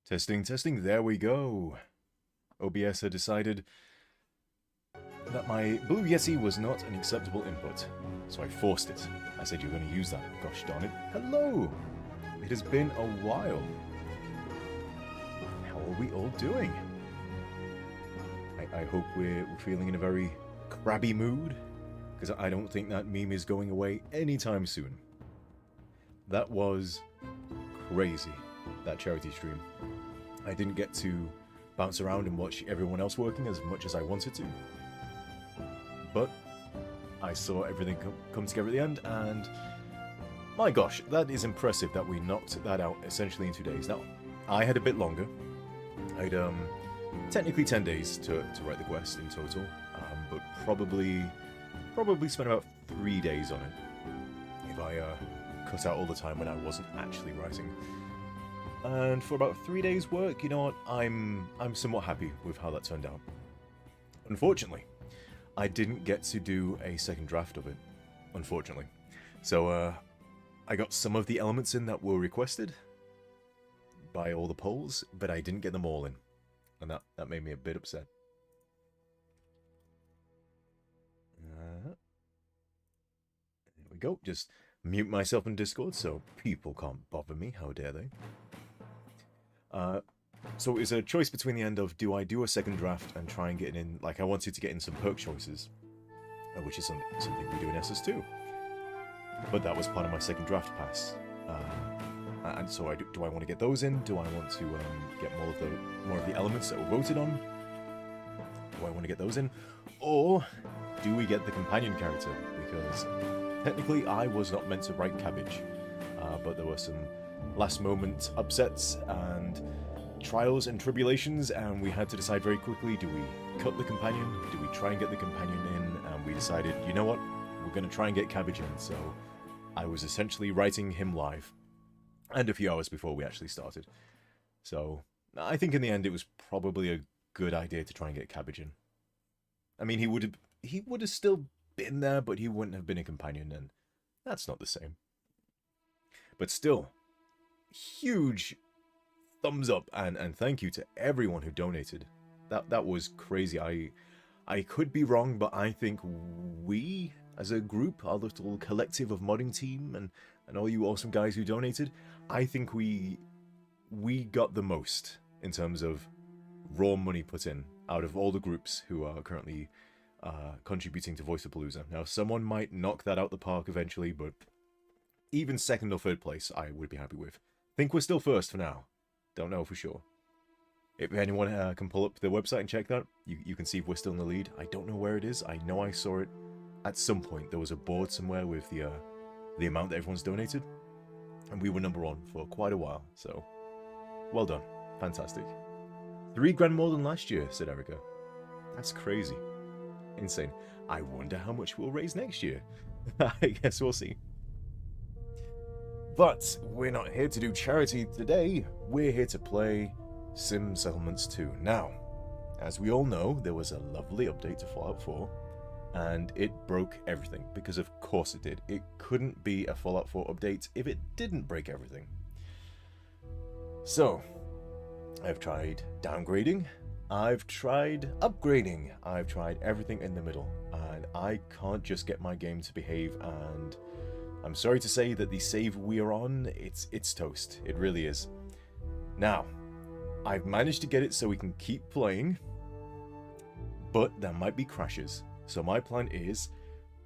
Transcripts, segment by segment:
Testing, testing, there we go. OBS had decided that my Blue Yeti was not an acceptable input, so I forced it. I said, you're going to use that. Gosh darn it. Hello! It has been a while. How are we all doing? I hope we're feeling in a very crabby mood, because I don't think that meme is going away anytime soon. That was crazy, that charity stream. I didn't get to bounce around and watch everyone else working as much as I wanted to. But I saw everything come together at the end, and my gosh, that is impressive that we knocked that out essentially in 2 days. Now, I had a bit longer. I had technically 10 days to write the quest in total, but probably spent about 3 days on it if I cut out all the time when I wasn't actually writing. And for about 3 days' work, you know what, I'm somewhat happy with how that turned out. Unfortunately, I didn't get to do a second draft of it, unfortunately. So I got some of the elements in that were requested by all the polls, but I didn't get them all in, and that made me a bit upset. There we go. Just mute myself in Discord so people can't bother me. How dare they? So it was a choice between the end of, do I do a second draft and try and get in, like I wanted to get in some perk choices, which is something we do in SS2. But that was part of my second draft pass. And so do I want to get those in? Do I want to get more of the elements that were voted on? Do I want to get those in? Or do we get the companion character? Because technically I was not meant to write Cabbage, but there were some last moment upsets and trials and tribulations, and we had to decide very quickly, do we cut the companion? Do we try and get the companion in? And we decided, you know what? We're going to try and get Cabbage in. So I was essentially writing him live, and a few hours before we actually started. So I think in the end it was probably a good idea to try and get Cabbage in. I mean, he would have still been there, but he wouldn't have been a companion, and that's not the same. But still, huge thumbs up and thank you to everyone who donated. That was crazy. I could be wrong, but I think we as a group, our little collective of modding team and all you awesome guys who donated, I think we got the most in terms of raw money put in out of all the groups who are currently contributing to Voice of Palooza. Now, someone might knock that out the park eventually, but even second or third place I would be happy with. Think we're still first for now. Don't know for sure. If anyone can pull up the website and check that, you can see if we're still in the lead. I don't know where it is. I know I saw it at some point. There was a board somewhere with the amount that everyone's donated, and we were number one for quite a while. So, well done. Fantastic. 3 grand more than last year, said Erica. That's crazy. Insane. I wonder how much we'll raise next year. I guess we'll see. But we're not here to do charity today. We're here to play Sim Settlements 2. Now, as we all know, there was a lovely update to Fallout 4, and it broke everything, because of course it did. It couldn't be a Fallout 4 update if it didn't break everything. So, I've tried downgrading, I've tried upgrading, I've tried everything in the middle, and I can't just get my game to behave, and I'm sorry to say that the save we are on, it's toast. It really is. Now, I've managed to get it so we can keep playing, but there might be crashes. So my plan is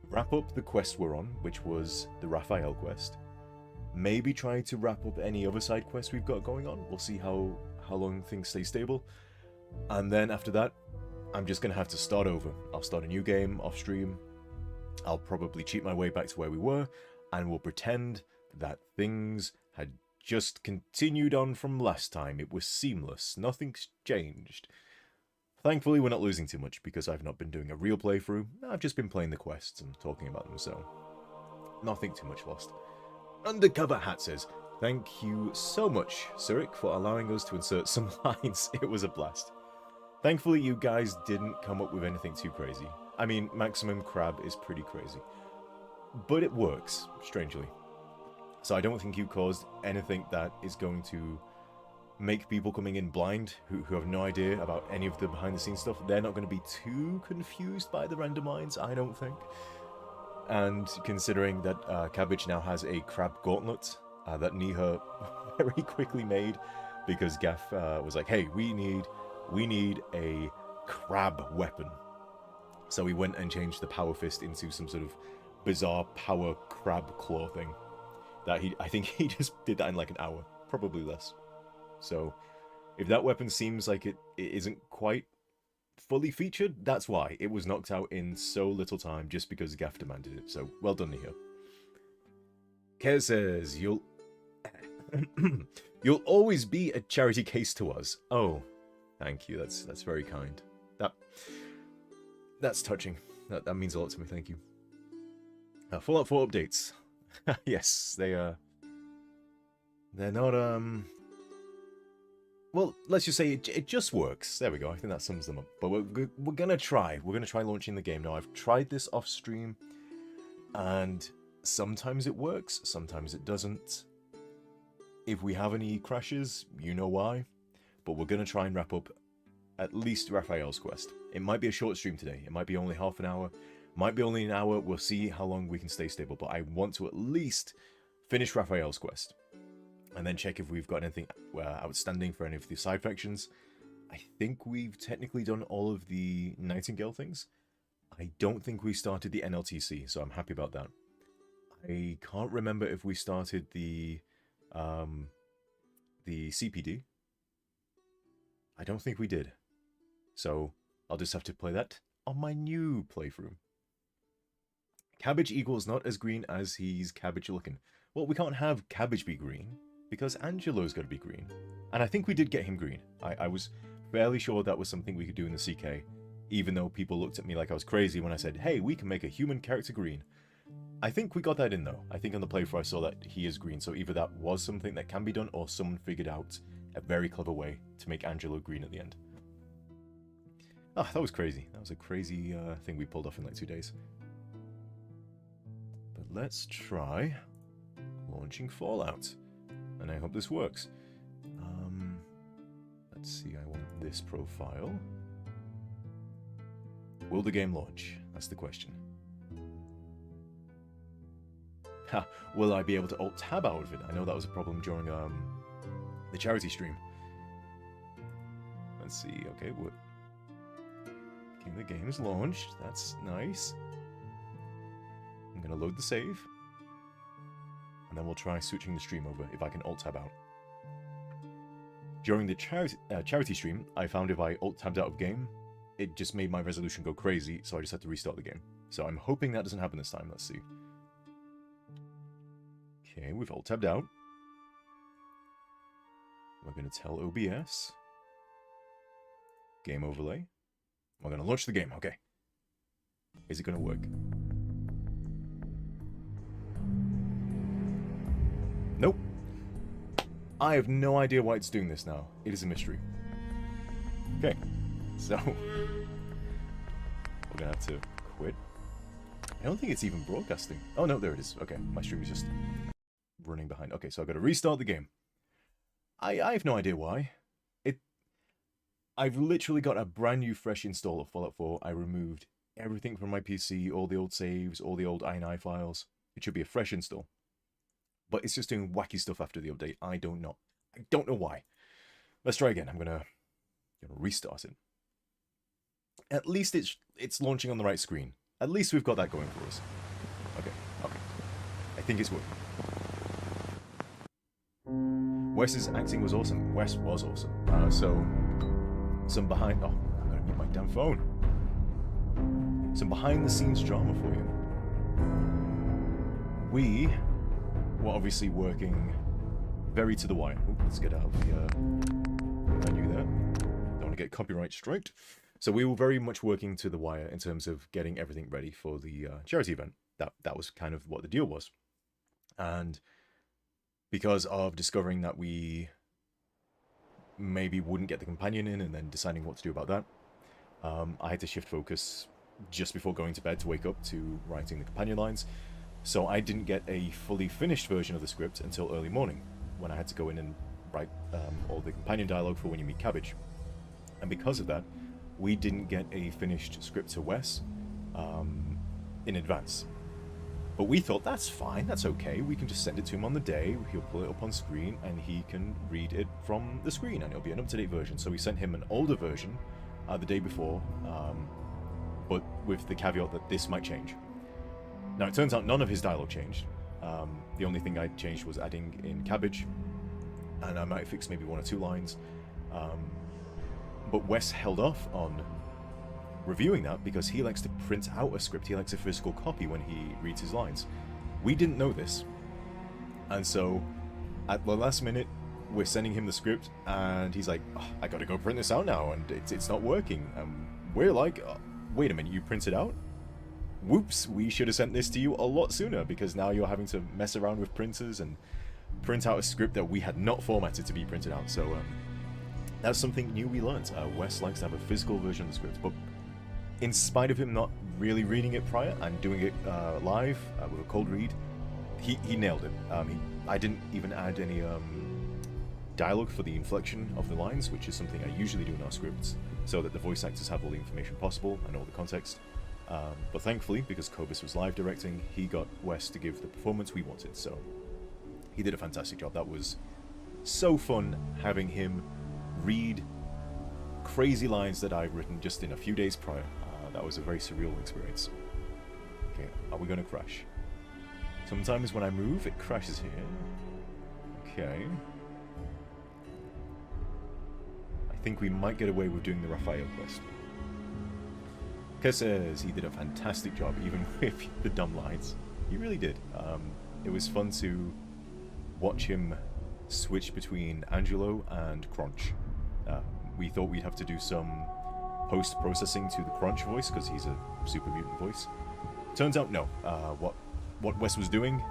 wrap up the quest we're on, which was the Raphael quest. Maybe try to wrap up any other side quests we've got going on. We'll see how long things stay stable. And then after that, I'm just going to have to start over. I'll start a new game off stream. I'll probably cheat my way back to where we were, and we'll pretend that things had just continued on from last time. It was seamless. Nothing's changed. Thankfully, we're not losing too much because I've not been doing a real playthrough. I've just been playing the quests and talking about them, so nothing too much lost. Undercover Hat says, thank you so much, Surik, for allowing us to insert some lines. It was a blast. Thankfully, you guys didn't come up with anything too crazy. I mean, Maximum Crab is pretty crazy. But it works, strangely. So I don't think you caused anything that is going to make people coming in blind who have no idea about any of the behind-the-scenes stuff, they're not going to be too confused by the render mines, I don't think. And considering that Cabbage now has a crab gauntlet that Niha very quickly made, because Gaff was like, hey, we need a crab weapon. So he went and changed the power fist into some sort of bizarre power crab claw thing. That I think he just did that in like an hour, probably less. So if that weapon seems like it isn't quite fully featured, that's why. It was knocked out in so little time just because Gaff demanded it. So well done, Niha. Kez says, you'll always be a charity case to us. Oh, thank you. That's very kind. That's touching. That means a lot to me. Thank you. Fallout 4 updates. Yes, they're not well, let's just say it just works. There we go. I think that sums them up. But we're gonna try. We're gonna try launching the game now. I've tried this off stream, and sometimes it works, sometimes it doesn't. If we have any crashes, you know why. But we're gonna try and wrap up at least Raphael's quest. It might be a short stream today. It might be only half an hour. Might be only an hour. We'll see how long we can stay stable. But I want to at least finish Raphael's quest. And then check if we've got anything outstanding for any of the side factions. I think we've technically done all of the Nightingale things. I don't think we started the NLTC, so I'm happy about that. I can't remember if we started the CPD. I don't think we did. So I'll just have to play that on my new playthrough. Cabbage equals not as green as he's cabbage looking. Well, we can't have Cabbage be green, because Angelo's got to be green. And I think we did get him green. I was fairly sure that was something we could do in the CK, even though people looked at me like I was crazy when I said, hey, we can make a human character green. I think we got that in, though. I think on the playthrough I saw that he is green, so either that was something that can be done, or someone figured out a very clever way to make Angelo green at the end. Ah, that was crazy. That was a crazy thing we pulled off in like 2 days. But let's try launching Fallout. And I hope this works. Let's see, I want this profile. Will the game launch? That's the question. Ha! Will I be able to alt-tab out of it? I know that was a problem during the charity stream. Let's see, okay, the game is launched. That's nice. I'm gonna load the save. And then we'll try switching the stream over if I can alt-tab out. During the charity stream, I found if I alt-tabbed out of game, it just made my resolution go crazy, so I just had to restart the game. So I'm hoping that doesn't happen this time. Let's see. Okay, we've alt-tabbed out. We're going to tell OBS. Game overlay. We're going to launch the game. Okay. Is it going to work? Nope. I have no idea why it's doing this now. It is a mystery. Okay. So, we're going to have to quit. I don't think it's even broadcasting. Oh, no, there it is. Okay, my stream is just running behind. Okay, so I've got to restart the game. I have no idea why. I've literally got a brand new fresh install of Fallout 4. I removed everything from my PC, all the old saves, all the old INI files. It should be a fresh install. But it's just doing wacky stuff after the update. I don't know. I don't know why. Let's try again. I'm gonna restart it. At least it's launching on the right screen. At least we've got that going for us. Okay. I think it's working. Wes's acting was awesome. Wes was awesome. So some behind... Oh, I'm gonna mute my damn phone. Some behind-the-scenes drama for you. We were obviously working very to the wire. Ooh, let's get out of the menu there. Don't want to get copyright striked. So we were very much working to the wire in terms of getting everything ready for the charity event. That was kind of what the deal was. And because of discovering that we maybe wouldn't get the companion in and then deciding what to do about that, I had to shift focus just before going to bed to wake up to writing the companion lines. So I didn't get a fully finished version of the script until early morning, when I had to go in and write all the companion dialogue for when you meet Cabbage. And because of that, we didn't get a finished script to Wes in advance. But we thought, that's fine, that's okay, we can just send it to him on the day, he'll pull it up on screen, and he can read it from the screen, and it'll be an up-to-date version. So we sent him an older version the day before, but with the caveat that this might change. Now, it turns out none of his dialogue changed. The only thing I changed was adding in Cabbage, and I might fix maybe 1 or 2 lines. But Wes held off on reviewing that because he likes to print out a script. He likes a physical copy when he reads his lines. We didn't know this, and so at the last minute we're sending him the script and he's like, oh, I gotta go print this out now and it's not working. We're like, oh, wait a minute, you printed out? Whoops, we should have sent this to you a lot sooner, because now you're having to mess around with printers and print out a script that we had not formatted to be printed out. So that's something new we learned. Wes likes to have a physical version of the script, but in spite of him not really reading it prior and doing it live with a cold read, he nailed it. I didn't even add any dialogue for the inflection of the lines, which is something I usually do in our scripts, so that the voice actors have all the information possible and all the context. But thankfully, because Cobus was live directing, he got Wes to give the performance we wanted, so he did a fantastic job. That was so fun, having him read crazy lines that I'd written just in a few days prior. That was a very surreal experience. Okay, are we going to crash? Sometimes when I move, it crashes here. Okay. I think we might get away with doing the Raphael quest. Kes says he did a fantastic job, even with the dumb lines. He really did. It was fun to watch him switch between Angelo and Crunch. We thought we'd have to do some post-processing to the Crunch voice, because he's a super mutant voice. Turns out, no. What Wes was doing,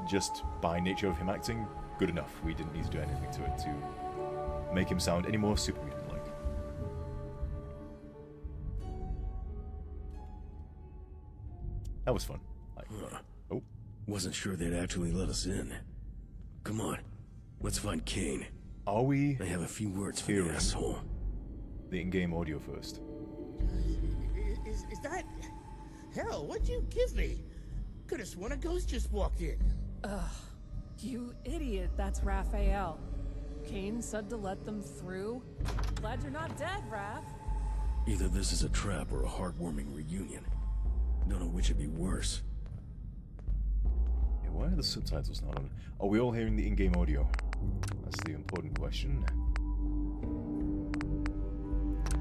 just by nature of him acting, good enough. We didn't need to do anything to it to make him sound any more super mutant-like. That was fun. Oh. Wasn't sure they'd actually let us in. Come on, let's find Kane. Are we? I have a few words for the asshole. The in-game audio first. Is that... Hell, what'd you give me? Could've sworn a ghost just walked in. Ugh. You idiot, that's Raphael. Kane said to let them through. Glad you're not dead, Raph. Either this is a trap or a heartwarming reunion. Don't know which would be worse. Yeah, why are the subtitles not on? Are we all hearing the in-game audio? That's the important question.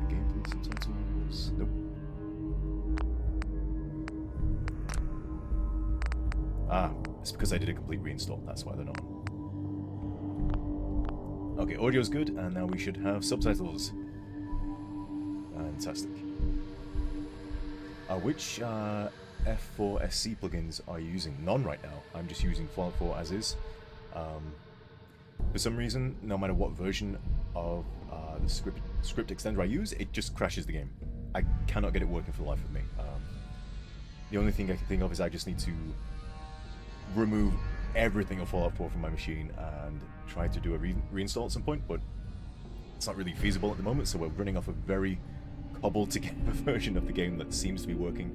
Gameplay subtitles? Nope. Ah, it's because I did a complete reinstall. That's why they're not on. Okay, audio's good, and now we should have subtitles. Fantastic. Which F4SC plugins are you using? None right now. I'm just using Fallout 4 as is. For some reason, no matter what version of the script extender I use, it just crashes the game. I cannot get it working for the life of me. The only thing I can think of is I just need to remove everything of Fallout 4 from my machine and try to do a reinstall at some point, but it's not really feasible at the moment, so we're running off a very cobbled together version of the game that seems to be working.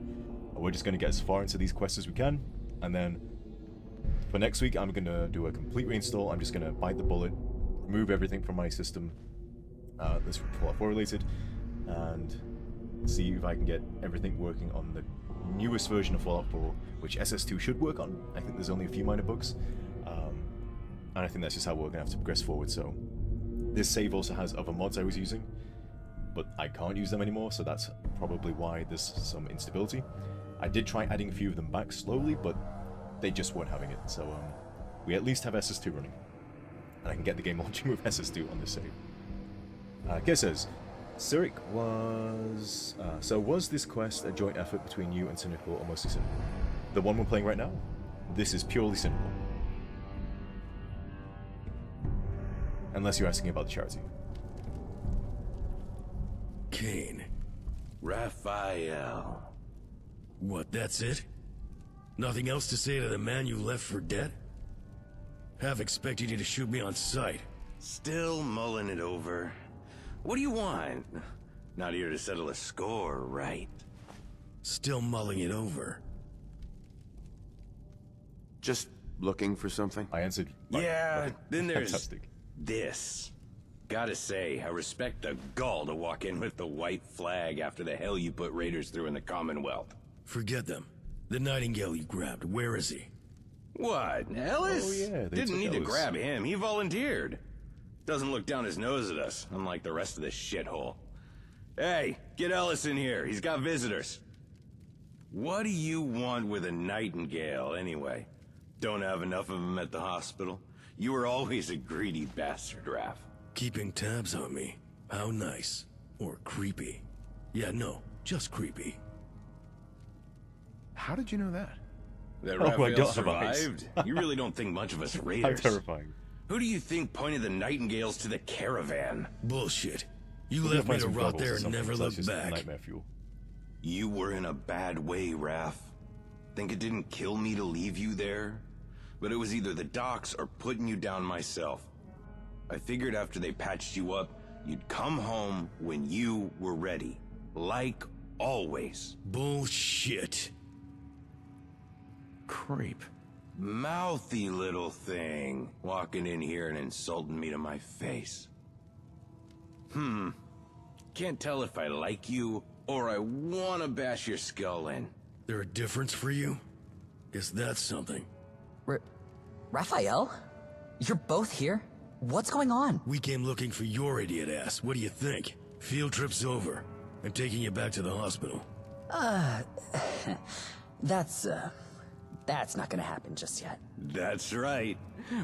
We're just going to get as far into these quests as we can, and then for next week I'm going to do a complete reinstall. I'm just going to bite the bullet, remove everything from my system that's Fallout 4 related, and see if I can get everything working on the newest version of Fallout 4, which SS2 should work on. I think there's only a few minor bugs, and I think that's just how we're going to have to progress forward. So this save also has other mods I was using, but I can't use them anymore, so that's probably why there's some instability. I did try adding a few of them back slowly, but they just weren't having it, so we at least have SS2 running, and I can get the game launching with SS2 on this save. Guess says, Cyric was... so was this quest a joint effort between you and Cynical, or mostly Cynical? The one we're playing right now? This is purely Cynical. Unless you're asking about the charity. Kane. Raphael. What, that's it? Nothing else to say to the man you left for dead? Half expected you to shoot me on sight. Still mulling it over. What do you want? Not here to settle a score, right? Still mulling it over. Just looking for something? I answered. Right, Yeah, right. then there's Fantastic. this. Gotta say, I respect the gall to walk in with the white flag after the hell you put raiders through in the Commonwealth. Forget them. The Nightingale you grabbed, where is he? What, Ellis? Oh, yeah, they Didn't took need to Ellis. grab him, he volunteered. Doesn't look down his nose at us, unlike the rest of this shithole. Hey, get Ellis in here, he's got visitors. What do you want with a Nightingale, anyway? Don't have enough of them at the hospital? You were always a greedy bastard, Raph. Keeping tabs on me. How nice. Or creepy. Yeah, no, just creepy. How did you know that? That Oh my Raphael God, have eyes. survived? You really don't think much of us I'm raiders. terrifying. Who do you think pointed the Nightingales to the caravan? Bullshit. You We'll left me find to some rot goggles there or and something, never 'cause look that's just back. nightmare fuel. You were in a bad way, Raph. Think it didn't kill me to leave you there? But it was either the docs or putting you down myself. I figured after they patched you up, you'd come home when you were ready. Like always. Bullshit. Creep. Mouthy little thing, walking in here and insulting me to my face. Can't tell if I like you or I wanna bash your skull in. There a difference for you? Guess that's something. Raphael? You're both here? What's going on? We came looking for your idiot ass. What do you think? Field trip's over. I'm taking you back to the hospital. That's not gonna happen just yet. That's right.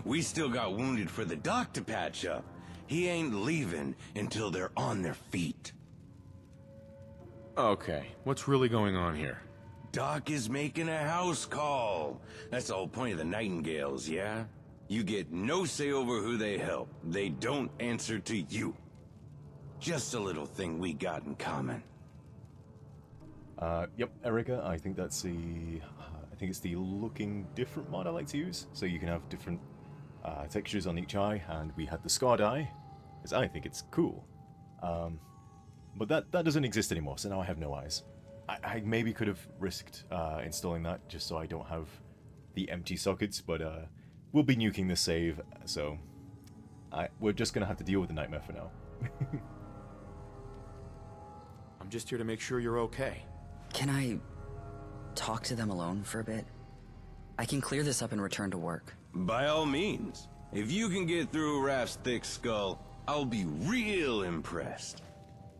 We still got wounded for the doc to patch up. He ain't leaving until they're on their feet. Okay, what's really going on here? Doc is making a house call. That's the whole point of the Nightingales, yeah? You get no say over who they help. They don't answer to you. Just a little thing we got in common. Yep, Erica, I think that's the... I think it's the looking different mod I like to use. So you can have different textures on each eye, and we had the scarred eye, because I think it's cool. But that doesn't exist anymore, so now I have no eyes. I maybe could have risked installing that just so I don't have the empty sockets, but we'll be nuking the save, so we're just going to have to deal with the nightmare for now. I'm just here to make sure you're okay. Can I talk to them alone for a bit? I can clear this up and return to work. By all means. If you can get through Raph's thick skull, I'll be real impressed.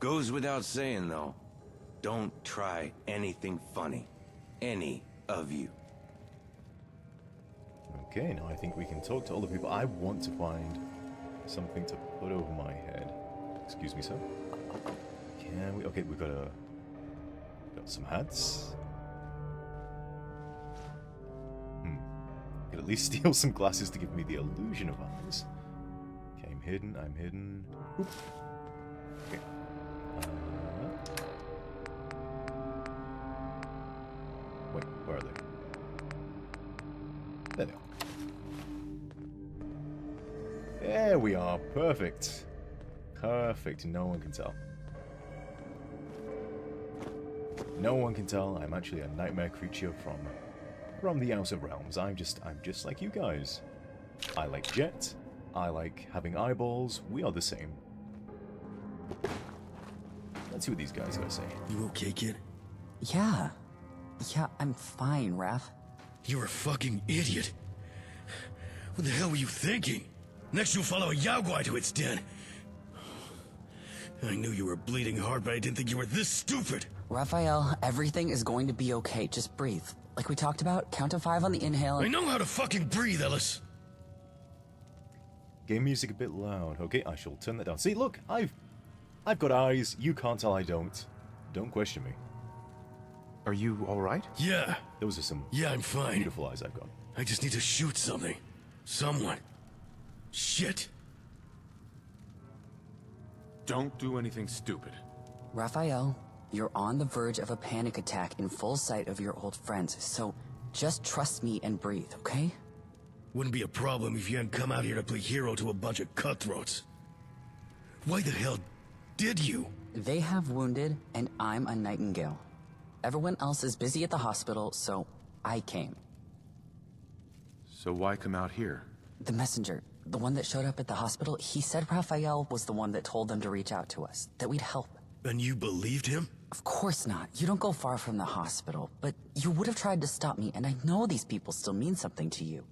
Goes without saying, though. Don't try anything funny. Any of you. Okay, now I think we can talk to all the people. I want to find something to put over my head. Excuse me, sir. Can we? Okay, we've got some hats. Could at least steal some glasses to give me the illusion of eyes. Okay, I'm hidden. I'm hidden. Oop. Okay. Wait, where are they? There they are. There we are. Perfect. Perfect. No one can tell. No one can tell. I'm actually a nightmare creature from the Outer Realms. I'm just like you guys. I like Jet. I like having eyeballs. We are the same. Let's see what these guys gotta say. You okay, kid? Yeah, I'm fine, Raph. You're a fucking idiot. What the hell were you thinking? Next you'll follow a Yaogwai to its den. I knew you were bleeding hard, but I didn't think you were this stupid. Raphael, everything is going to be okay. Just breathe. Like we talked about, count to 5 on the inhale. I know how to fucking breathe, Ellis. Game music a bit loud. Okay, I shall turn that down. See, look, I've got eyes. You can't tell I don't. Don't question me. Are you alright? Yeah. Those are some I'm fine. beautiful eyes I've got. I just need to shoot something. Someone. Shit. Don't do anything stupid. Raphael, you're on the verge of a panic attack in full sight of your old friends, so just trust me and breathe, okay? Wouldn't be a problem if you hadn't come out here to play hero to a bunch of cutthroats. Why the hell did you? They have wounded, and I'm a nightingale. Everyone else is busy at the hospital, so I came. So why come out here? The messenger, the one that showed up at the hospital, he said Raphael was the one that told them to reach out to us, that we'd help. And you believed him? Of course not. You don't go far from the hospital, but you would have tried to stop me, and I know these people still mean something to you.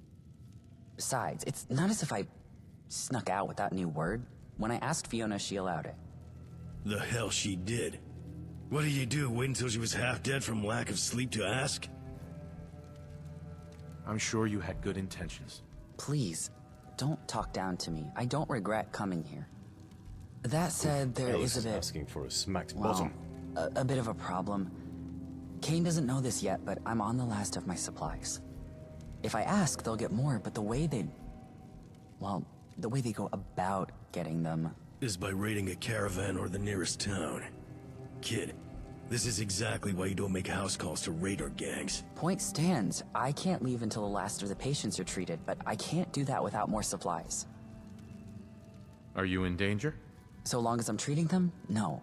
Besides, it's not as if I snuck out without any word. When I asked Fiona, she allowed it. The hell she did. What did you do, wait until she was half dead from lack of sleep to ask? I'm sure you had good intentions. Please, don't talk down to me. I don't regret coming here. That said, there Ellis is a bit... asking for a smacked well, bottom. a bit of a problem. Kane doesn't know this yet, but I'm on the last of my supplies. If I ask, they'll get more, but the way they... well, the way they go about getting them... Is by raiding a caravan or the nearest town. Kid, this is exactly why you don't make house calls to raider gangs. Point stands. I can't leave until the last of the patients are treated, but I can't do that without more supplies. Are you in danger? So long as I'm treating them, no.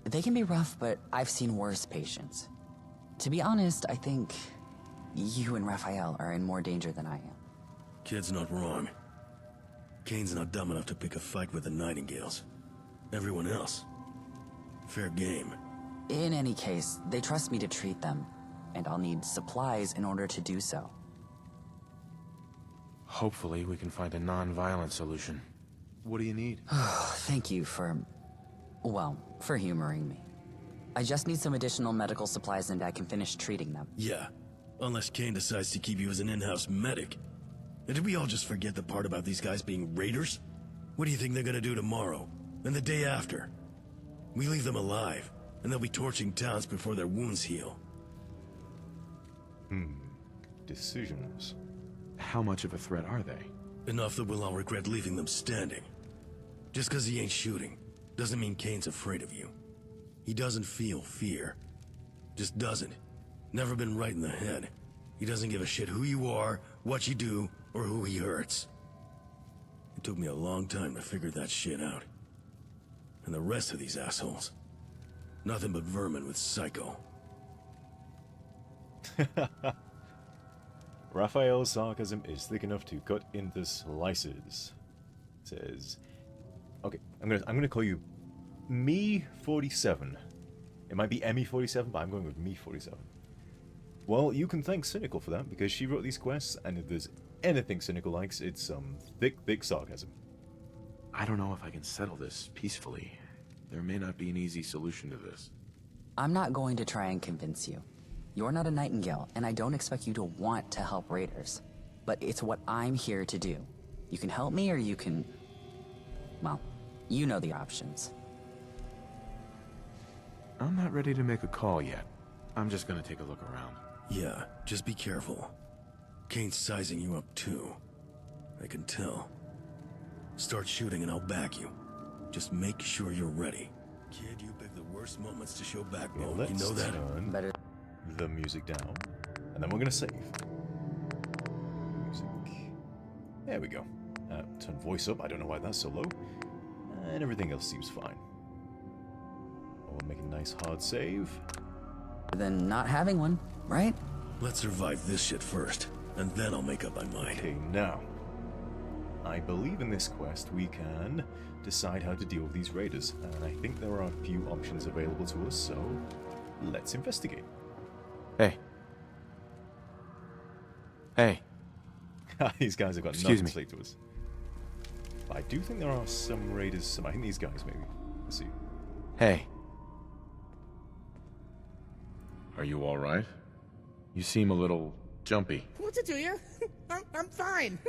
They can be rough, but I've seen worse patients. To be honest, I think you and Raphael are in more danger than I am. Kid's not wrong. Kane's not dumb enough to pick a fight with the Nightingales. Everyone else, fair game. In any case, they trust me to treat them, and I'll need supplies in order to do so. Hopefully we can find a non-violent solution. What do you need? Thank you for... well, for humoring me. I just need some additional medical supplies and I can finish treating them. Yeah, unless Kane decides to keep you as an in-house medic. And did we all just forget the part about these guys being raiders? What do you think they're gonna do tomorrow? And the day after? We leave them alive, and they'll be torching towns before their wounds heal. Decisions. How much of a threat are they? Enough that we'll all regret leaving them standing. Just because he ain't shooting, doesn't mean Kane's afraid of you. He doesn't feel fear. Just doesn't. Never been right in the head. He doesn't give a shit who you are, what you do, or who he hurts. It took me a long time to figure that shit out. And the rest of these assholes, nothing but vermin with psycho. Raphael's sarcasm is thick enough to cut into slices. Says, okay, I'm gonna call you Me47. It might be Emmy47, but I'm going with Me47. Well, you can thank Cynical for that, because she wrote these quests, and if there's anything Cynical likes, it's some thick sarcasm. I don't know if I can settle this peacefully. There may not be an easy solution to this. I'm not going to try and convince you. You're not a Nightingale, and I don't expect you to want to help raiders. But it's what I'm here to do. You can help me, or you can... well, you know the options. I'm not ready to make a call yet. I'm just gonna take a look around. Yeah, just be careful. Kane's sizing you up too. I can tell. Start shooting and I'll back you. Just make sure you're ready. Kid, you pick the worst moments to show backbone. Let's You know that? turn Better... the music down, and then we're gonna save. Music. There we go. Turn voice up. I don't know why that's so low. And everything else seems fine. We'll make a nice hard save. than not having one, right? Let's survive this shit first, and then I'll make up my mind. Okay, now, I believe in this quest we can decide how to deal with these raiders, and I think there are a few options available to us, so let's investigate. Hey. Hey. These guys have got Excuse nothing me. to say to us. But I do think there are some raiders, I think these guys maybe. Let's see. Hey. Are you alright? You seem a little jumpy. What's it to you? I'm fine.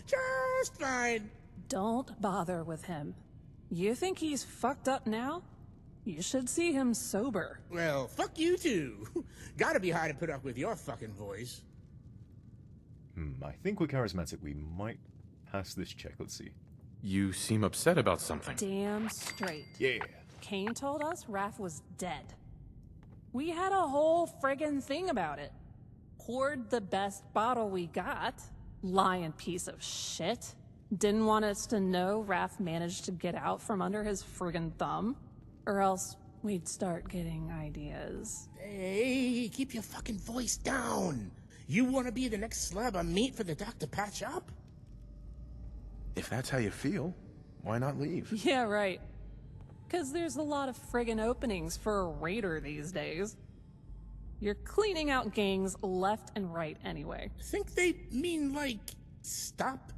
Just fine. Don't bother with him. You think he's fucked up now? You should see him sober. Well, fuck you too. Gotta be hard to put up with your fucking voice. I think we're charismatic. We might pass this check. Let's see. You seem upset about something. Damn straight. Yeah. Kane told us Raph was dead. We had a whole friggin' thing about it. Poured the best bottle we got. Lying piece of shit. Didn't want us to know Raph managed to get out from under his friggin' thumb. Or else we'd start getting ideas. Hey, keep your fucking voice down. You want to be the next slab of meat for the doc to patch up? If that's how you feel, why not leave? Yeah, right. 'Cause there's a lot of friggin' openings for a raider these days. You're cleaning out gangs left and right anyway. Think they mean like, stop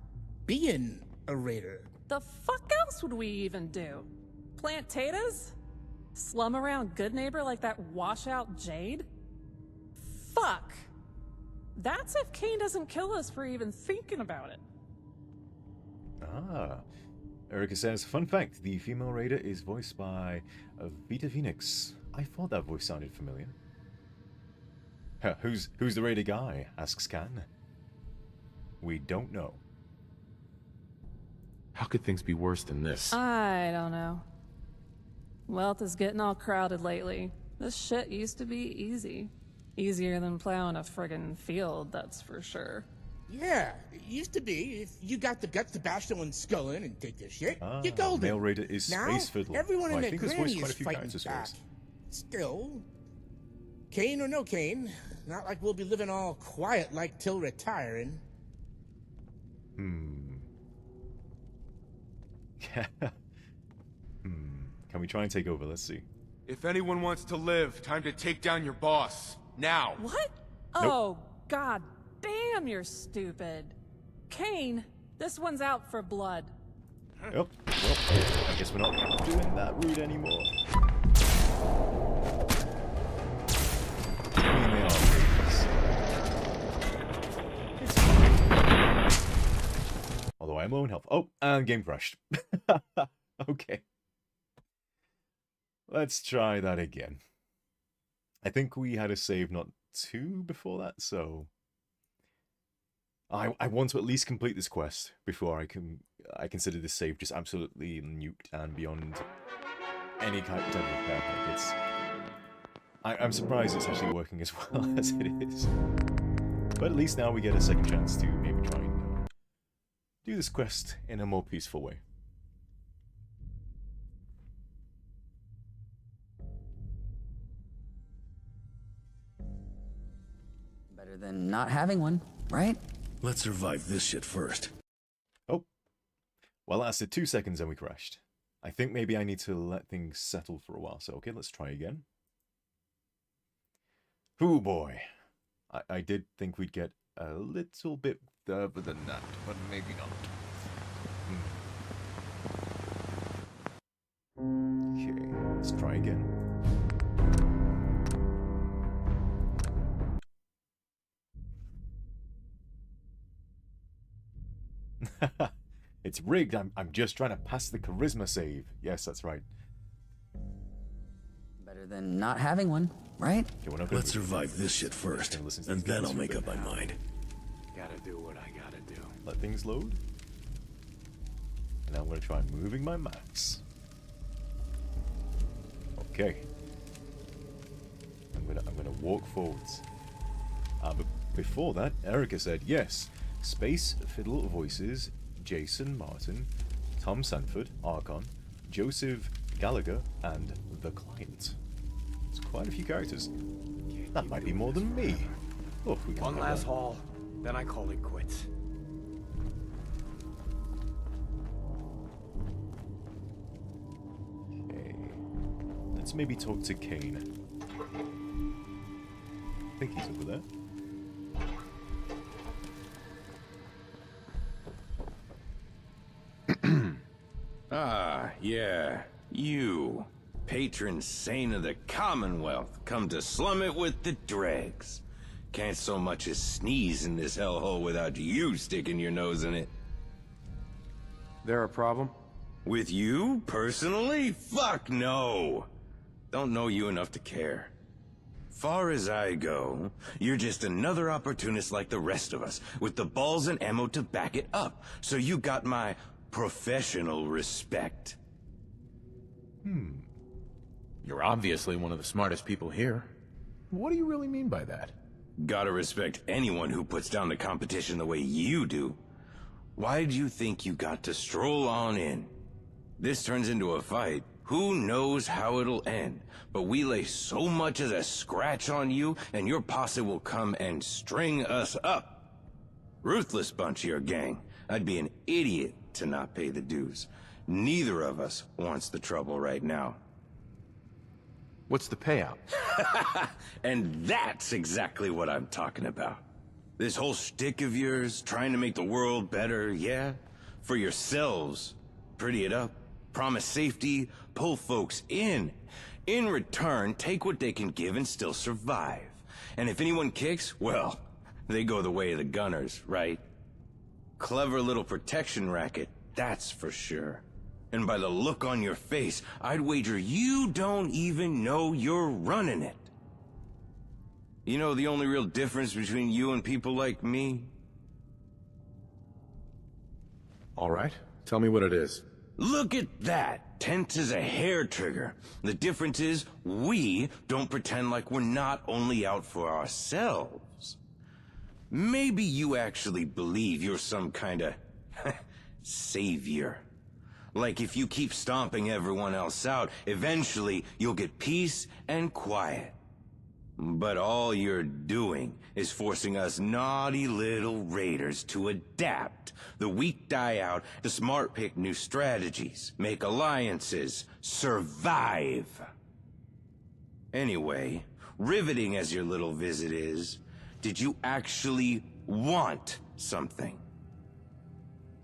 being a raider. The fuck else would we even do? Plant taters? Slum around good neighbor like that washout Jade? Fuck. That's if Kane doesn't kill us for even thinking about it. Ah. Erica says, fun fact, the female raider is voiced by Vita Phoenix. I thought that voice sounded familiar. Who's the raider guy? Asks Can. We don't know. How could things be worse than this? I don't know. Wealth is getting all crowded lately. This shit used to be easy. Easier than plowing a friggin' field, that's for sure. Yeah, it used to be. If you got the guts to bash someone's skull in and take their shit, Ah, you're golden. male raider is now, Space Fiddler. everyone who in I their think has granny voiced quite is a few fighting characters for back. us. Still, Kane or no Kane, not like we'll be living all quiet like till retiring. Can we try and take over? Let's see. If anyone wants to live, time to take down your boss. Now. What? Oh, god damn, you're stupid. Kane, this one's out for blood. Oh, well, I guess we're not doing that route anymore. I mean, they are routes. It's fine. Although I am low in health. Oh, and game crashed. Okay. Let's try that again. I think we had a save not too before that, so I want to at least complete this quest before I consider this save just absolutely nuked and beyond any type of repair. I'm surprised it's actually working as well as it is. But at least now we get a second chance to maybe try and do this quest in a more peaceful way. Better than not having one, right? Let's survive this shit first. Oh. Well, that lasted 2 seconds and we crashed. I think maybe I need to let things settle for a while. So, okay, let's try again. Oh boy. I did think we'd get a little bit further than that, but maybe not. Okay, let's try again. It's rigged. I'm just trying to pass the charisma save. Yes, that's right. Better than not having one, right? Okay, we're not gonna Let's survive this shit first, Gonna listen to and these then guys I'll for a make bit. up my mind. Gotta do what I gotta do. Let things load. And now I'm going to try moving my mouse. Okay. I'm gonna walk forwards. But before that, Erica said yes. Space Fiddle voices Jason Martin, Tom Sanford, Archon, Joseph Gallagher, and The Client. It's quite a few characters. That might be more than me. Look, we can One have last that. haul, then I call it quits. Okay. Let's maybe talk to Kane. I think he's over there. Ah, yeah. You, patron saint of the Commonwealth, come to slum it with the dregs. Can't so much as sneeze in this hellhole without you sticking your nose in it. There a problem? With you, personally? Fuck no! Don't know you enough to care. Far as I go, you're just another opportunist like the rest of us, with the balls and ammo to back it up. So you got my professional respect. You're obviously one of the smartest people here. What do you really mean by that? Gotta respect anyone who puts down the competition the way you do. Why'd you think you got to stroll on in? This turns into a fight. Who knows how it'll end? But we lay so much as a scratch on you, and your posse will come and string us up. Ruthless bunch, your gang. I'd be an idiot to not pay the dues. Neither of us wants the trouble right now. What's the payout? And that's exactly what I'm talking about. This whole shtick of yours, trying to make the world better, yeah? For yourselves. Pretty it up, promise safety, pull folks in. In return, take what they can give and still survive. And if anyone kicks, well, they go the way of the gunners, right? Clever little protection racket, that's for sure. And by the look on your face, I'd wager you don't even know you're running it. You know the only real difference between you and people like me? All right, tell me what it is. Look at that! Tense as a hair trigger. The difference is, we don't pretend like we're not only out for ourselves. Maybe you actually believe you're some kind of savior. Like if you keep stomping everyone else out, eventually you'll get peace and quiet. But all you're doing is forcing us naughty little raiders to adapt. The weak die out, the smart pick new strategies, make alliances, survive. Anyway, riveting as your little visit is, did you actually want something?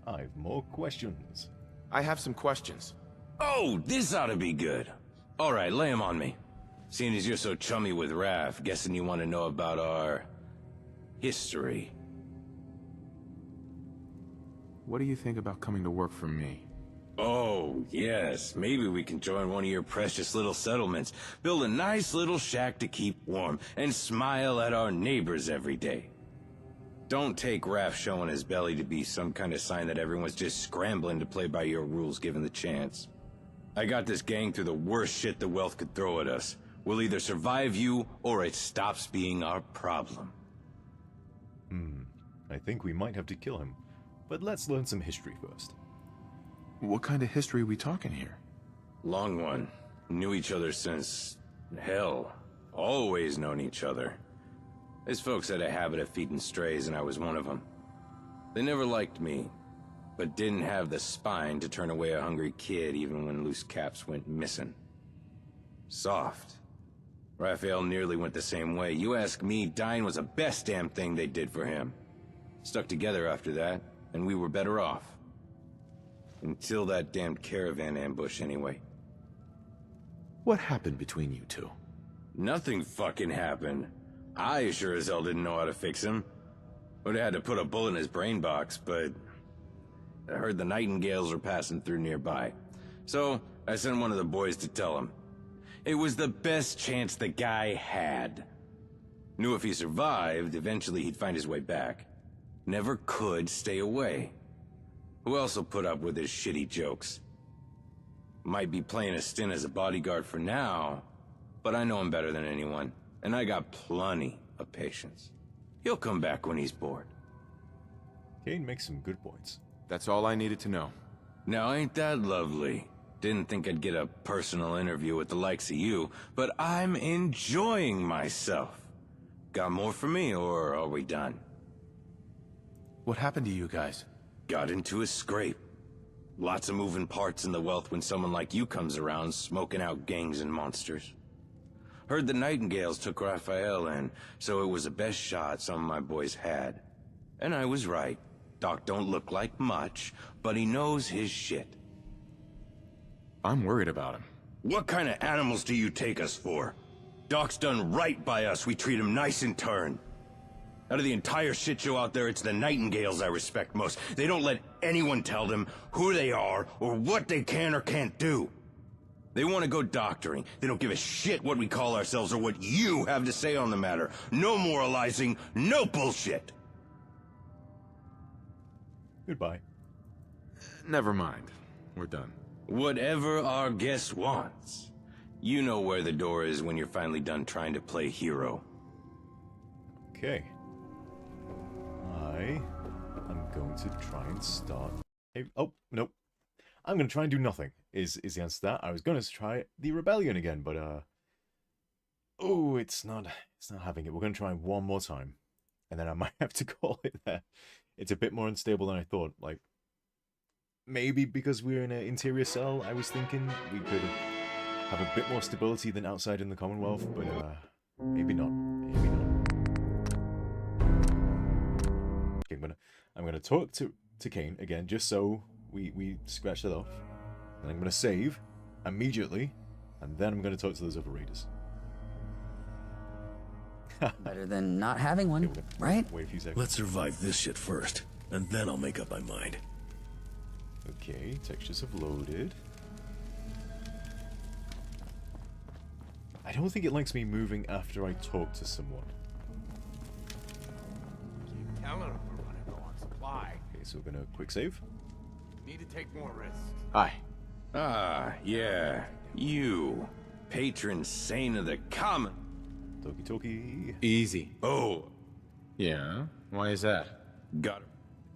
I've more questions. I have some questions. Oh, this ought to be good. All right, lay 'em on me. Seeing as you're so chummy with Raph, guessing you want to know about our history. What do you think about coming to work for me? Oh, yes. Maybe we can join one of your precious little settlements, build a nice little shack to keep warm, and smile at our neighbors every day. Don't take Raph showing his belly to be some kind of sign that everyone's just scrambling to play by your rules given the chance. I got this gang through the worst shit the wealth could throw at us. We'll either survive you, or it stops being our problem. I think we might have to kill him. But let's learn some history first. What kind of history are we talking here? Long one. Knew each other since... hell. Always known each other. These folks had a habit of feeding strays, and I was one of them. They never liked me, but didn't have the spine to turn away a hungry kid even when loose caps went missing. Soft. Raphael nearly went the same way. You ask me, dying was the best damn thing they did for him. Stuck together after that, and we were better off. Until that damned caravan ambush, anyway. What happened between you two? Nothing fucking happened. I sure as hell didn't know how to fix him. Would have had to put a bullet in his brain box, but... I heard the Nightingales were passing through nearby. So, I sent one of the boys to tell him. It was the best chance the guy had. Knew if he survived, eventually he'd find his way back. Never could stay away. Who else will put up with his shitty jokes? Might be playing a stint as a bodyguard for now, but I know him better than anyone, and I got plenty of patience. He'll come back when he's bored. Kane makes some good points. That's all I needed to know. Now ain't that lovely? Didn't think I'd get a personal interview with the likes of you, but I'm enjoying myself. Got more for me, or are we done? What happened to you guys? Got into a scrape. Lots of moving parts in the wealth when someone like you comes around, smoking out gangs and monsters. Heard the Nightingales took Raphael in, so it was the best shot some of my boys had. And I was right. Doc don't look like much, but he knows his shit. I'm worried about him. What kind of animals do you take us for? Doc's done right by us, we treat him nice in turn. Out of the entire shit show out there, it's the Nightingales I respect most. They don't let anyone tell them who they are or what they can or can't do. They want to go doctoring. They don't give a shit what we call ourselves or what you have to say on the matter. No moralizing, no bullshit. Goodbye. Never mind. We're done. Whatever our guest wants. You know where the door is when you're finally done trying to play hero. Okay. I am going to try and start... Oh, nope. I'm going to try and do nothing, is the answer to that. I was going to try the rebellion again, but, oh, it's not having it. We're going to try one more time, and then I might have to call it there. It's a bit more unstable than I thought. Like, maybe because we're in an interior cell, I was thinking we could have a bit more stability than outside in the Commonwealth, but, maybe not. Maybe not. Okay, I'm gonna talk to Kane again, just so we scratch that off. And I'm gonna save immediately, and then I'm gonna talk to those other raiders. Better than not having one, Okay, right? Wait a few seconds. Let's survive this shit first, and then I'll make up my mind. Okay, textures have loaded. I don't think it likes me moving after I talk to someone. Keep telling them we're running low on supply. Okay, so we're gonna quick save. Need to take more risks. Hi. Ah, yeah. You. Patron saint of the common. Toki toki. Easy. Oh. Yeah? Why is that? Got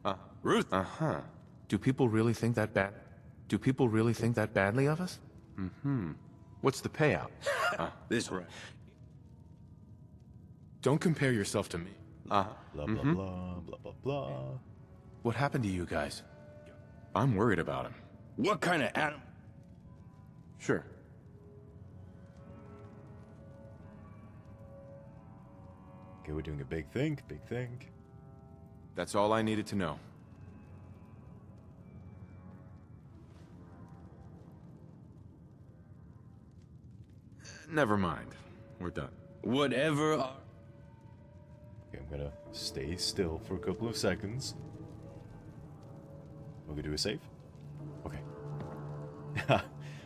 her. Ruth. Uh-huh. Do people really think that bad? Do people really think that badly of us? Mm-hmm. What's the payout? This right. Don't compare yourself to me. Uh-huh. Blah blah blah blah blah blah. What happened to you guys? I'm worried about him. What kind of animal? Sure. Okay, we're doing a big thing, big thing. That's all I needed to know. Never mind. We're done. Whatever. Okay, I'm gonna stay still for a couple of seconds. We're gonna do a save. Okay.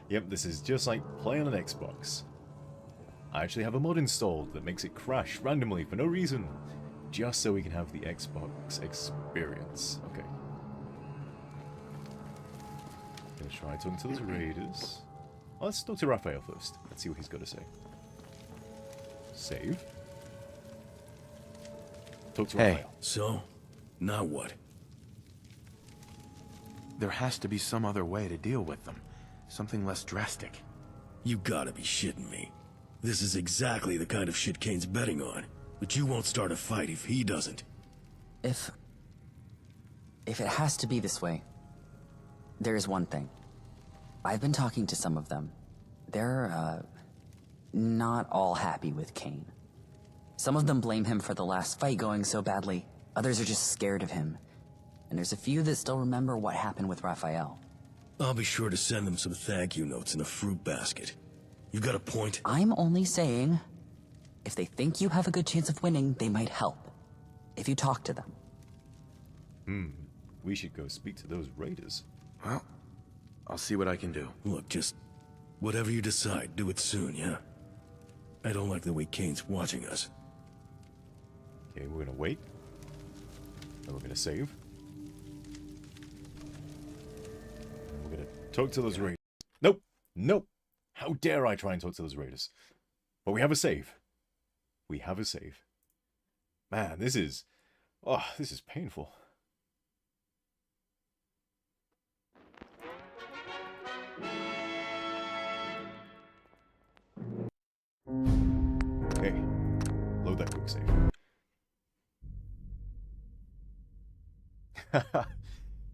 Yep, this is just like playing on an Xbox. I actually have a mod installed that makes it crash randomly for no reason, just so we can have the Xbox experience. Okay. Gonna try talking to those raiders. Oh, let's talk to Raphael first. Let's see what he's got to say. Save. Talk to Hey. Raphael. So, now what? There has to be some other way to deal with them. Something less drastic. You gotta be shitting me. This is exactly the kind of shit Kane's betting on. But you won't start a fight if he doesn't. If it has to be this way, there is one thing. I've been talking to some of them. They're, not all happy with Kane. Some of them blame him for the last fight going so badly. Others are just scared of him. And there's a few that still remember what happened with Raphael. I'll be sure to send them some thank you notes in a fruit basket. You got a point? I'm only saying, if they think you have a good chance of winning, they might help. If you talk to them. We should go speak to those raiders. Well, I'll see what I can do. Look, just whatever you decide, do it soon, yeah? I don't like the way Kane's watching us. Okay, we're gonna wait. And we're gonna save. And we're gonna talk to those raiders. Nope! Nope! How dare I try and talk to those raiders? But we have a save. We have a save. Man, this is... Oh, this is painful. Okay. Load that quick save.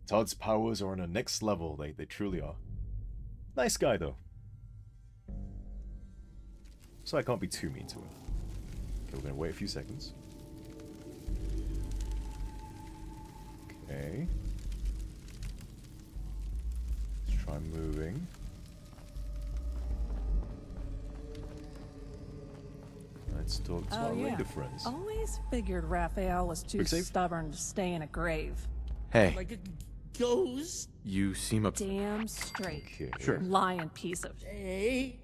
Todd's powers are on a next level. They truly are. Nice guy, though. So I can't be too mean to him. Okay, we're gonna wait a few seconds. Okay. Let's try moving. Let's talk to our raider friends. Always figured Raphael was too Quick save. stubborn to stay in a grave. Hey, Like a ghost? you seem up... Damn straight. Okay. Sure. Lying piece of... Hey,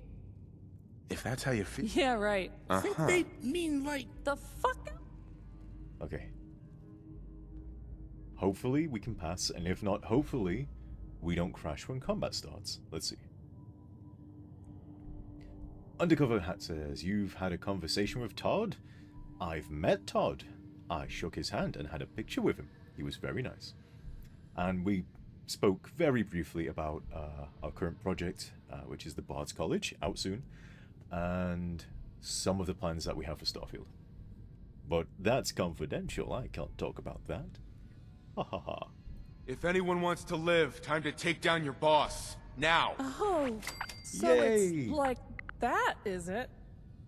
If that's how you feel... Yeah, right. I think they mean like... The fuck? Okay. Hopefully we can pass, and if not, hopefully we don't crash when combat starts. Let's see. Undercover Hat says, you've had a conversation with Todd? I've met Todd. I shook his hand and had a picture with him. He was very nice. And we spoke very briefly about our current project, which is the Bard's College, out soon, and some of the plans that we have for Starfield. But that's confidential. I can't talk about that. Ha ha ha. If anyone wants to live, time to take down your boss. Now! Oh, so Yay. it's like that, is it?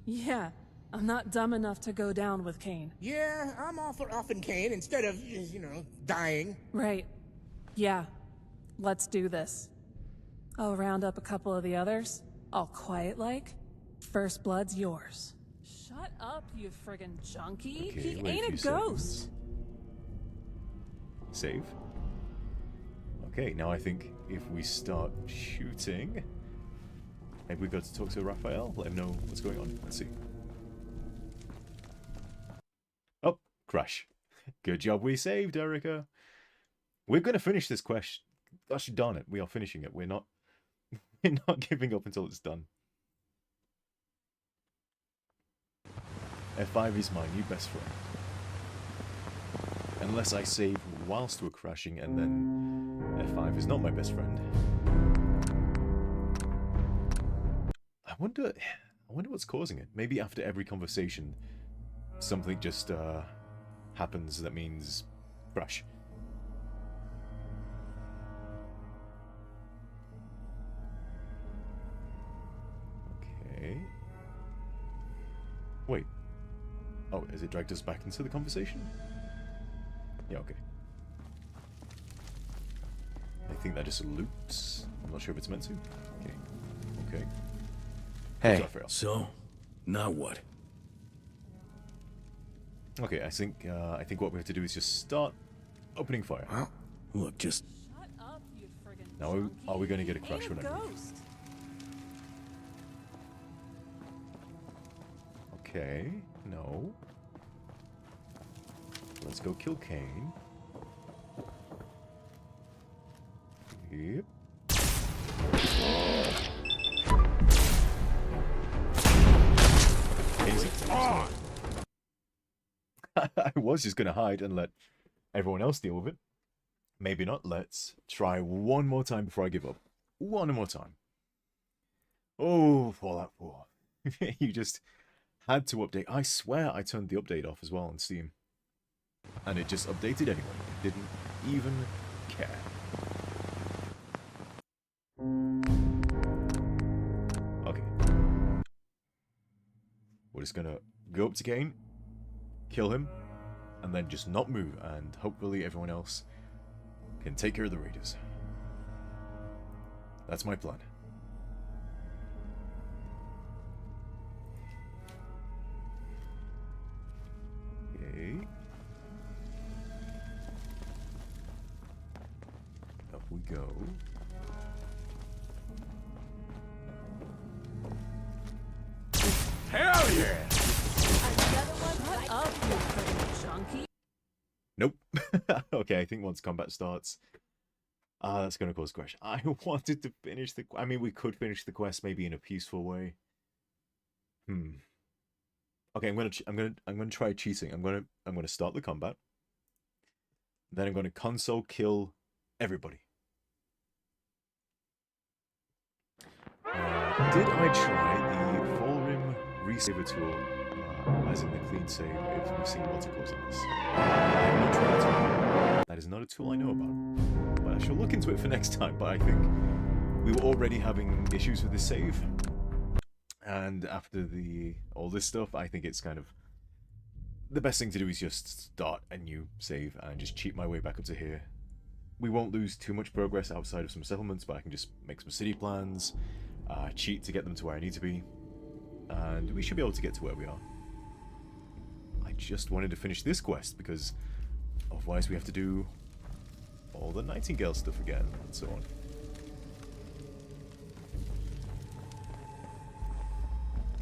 Yeah, I'm not dumb enough to go down with Kane. Yeah, I'm all for offing Kane instead of, you know, dying. Right. Yeah, let's do this. I'll round up a couple of the others, all quiet like. First blood's yours. Shut up, you friggin' junkie. Okay, He wait ain't a few ghost. seconds. Save. Okay, now I think if we start shooting, maybe we got to talk to Raphael, let him know what's going on. Let's see. Oh, crash. Good job we saved, Erica. We're going to finish this quest. Gosh darn it, we are finishing it. We're not giving up until it's done. F5 is my new best friend. Unless I save whilst we're crashing, and then F5 is not my best friend. I wonder what's causing it. Maybe after every conversation, something just happens that means crash. Okay. Wait. Oh, has it dragged us back into the conversation? Yeah, okay. I think that just loops. I'm not sure if it's meant to. Okay. Okay. Hey. Raphael. So, now what? Okay, I think what we have to do is just start opening fire. Well, look, just... Shut up, you friggin' Now, junkie. are we going to get a He crash ain't when I move? ghost. Okay, no. Let's go kill Kane. Yep. I was just going to hide and let everyone else deal with it. Maybe not. Let's try one more time before I give up. One more time. Oh, Fallout 4. You just had to update. I swear I turned the update off as well on Steam. And it just updated anyway. It didn't even care. Okay. We're just gonna go up to Kane, kill him, and then just not move, and hopefully everyone else can take care of the raiders. That's my plan. Okay. Up we go. Hell yeah! Shut up, you friggin' junkie. Nope. Okay, I think once combat starts, that's gonna cause crash. I wanted to finish the. I mean, we could finish the quest maybe in a peaceful way. Okay, I'm gonna try cheating. I'm gonna start the combat. Then I'm gonna console kill everybody. Did I try the full rim resaver tool, as in the clean save, if we've seen multiples in this? I have not tried that. That is not a tool I know about. But I shall look into it for next time, but I think we were already having issues with this save. And after all this stuff, I think it's kind of... the best thing to do is just start a new save and just cheat my way back up to here. We won't lose too much progress outside of some settlements, but I can just make some city plans, cheat to get them to where I need to be, and we should be able to get to where we are. I just wanted to finish this quest, because otherwise we have to do all the Nightingale stuff again, and so on.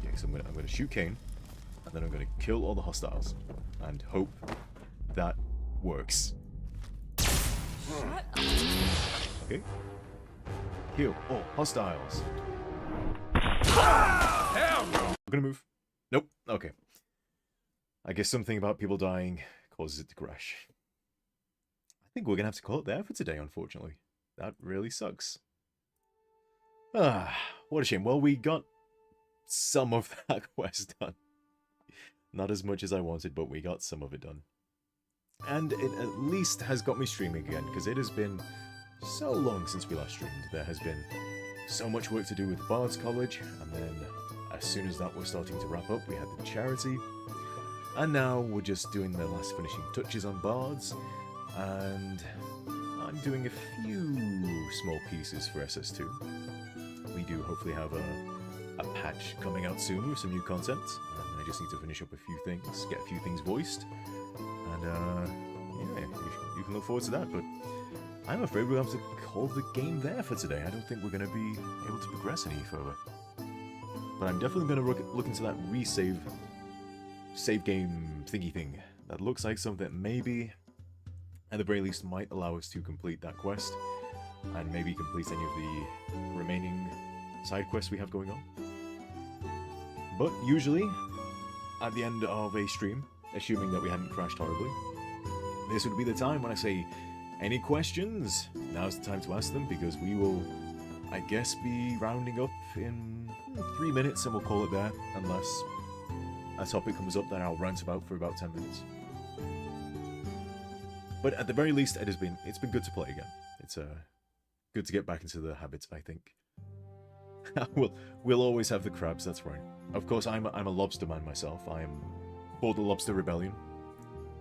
Okay, so I'm gonna shoot Kane, and then I'm gonna kill all the hostiles, and hope that works. Shut up. Okay. Kill all hostiles. Hell no! I'm gonna move. Nope. Okay. I guess something about people dying causes it to crash. I think we're going to have to call it there for today, unfortunately. That really sucks. Ah, what a shame. Well, we got some of that quest done. Not as much as I wanted, but we got some of it done. And it at least has got me streaming again, because it has been so long since we last streamed. There has been so much work to do with Bard's College, and then as soon as that was starting to wrap up, we had the charity. And now we're just doing the last finishing touches on Bards, and I'm doing a few small pieces for SS2. We do hopefully have a patch coming out soon with some new content, and I just need to finish up a few things, get a few things voiced, and yeah, you can look forward to that, but I'm afraid we'll have to call the game there for today. I don't think we're going to be able to progress any further. But I'm definitely going to look into that save game thingy thing. That looks like something that maybe, at the very least, might allow us to complete that quest, and maybe complete any of the remaining side quests we have going on. But usually, at the end of a stream, assuming that we hadn't crashed horribly, this would be the time when I say, any questions? Now's the time to ask them, because we will, I guess, be rounding up in 3 minutes, and we'll call it there, unless a topic comes up that I'll rant about for about 10 minutes. But at the very least, it's been good to play again. It's good to get back into the habits, I think. we'll always have the crabs, that's right. Of course, I'm a lobster man myself. I am for the Lobster Rebellion.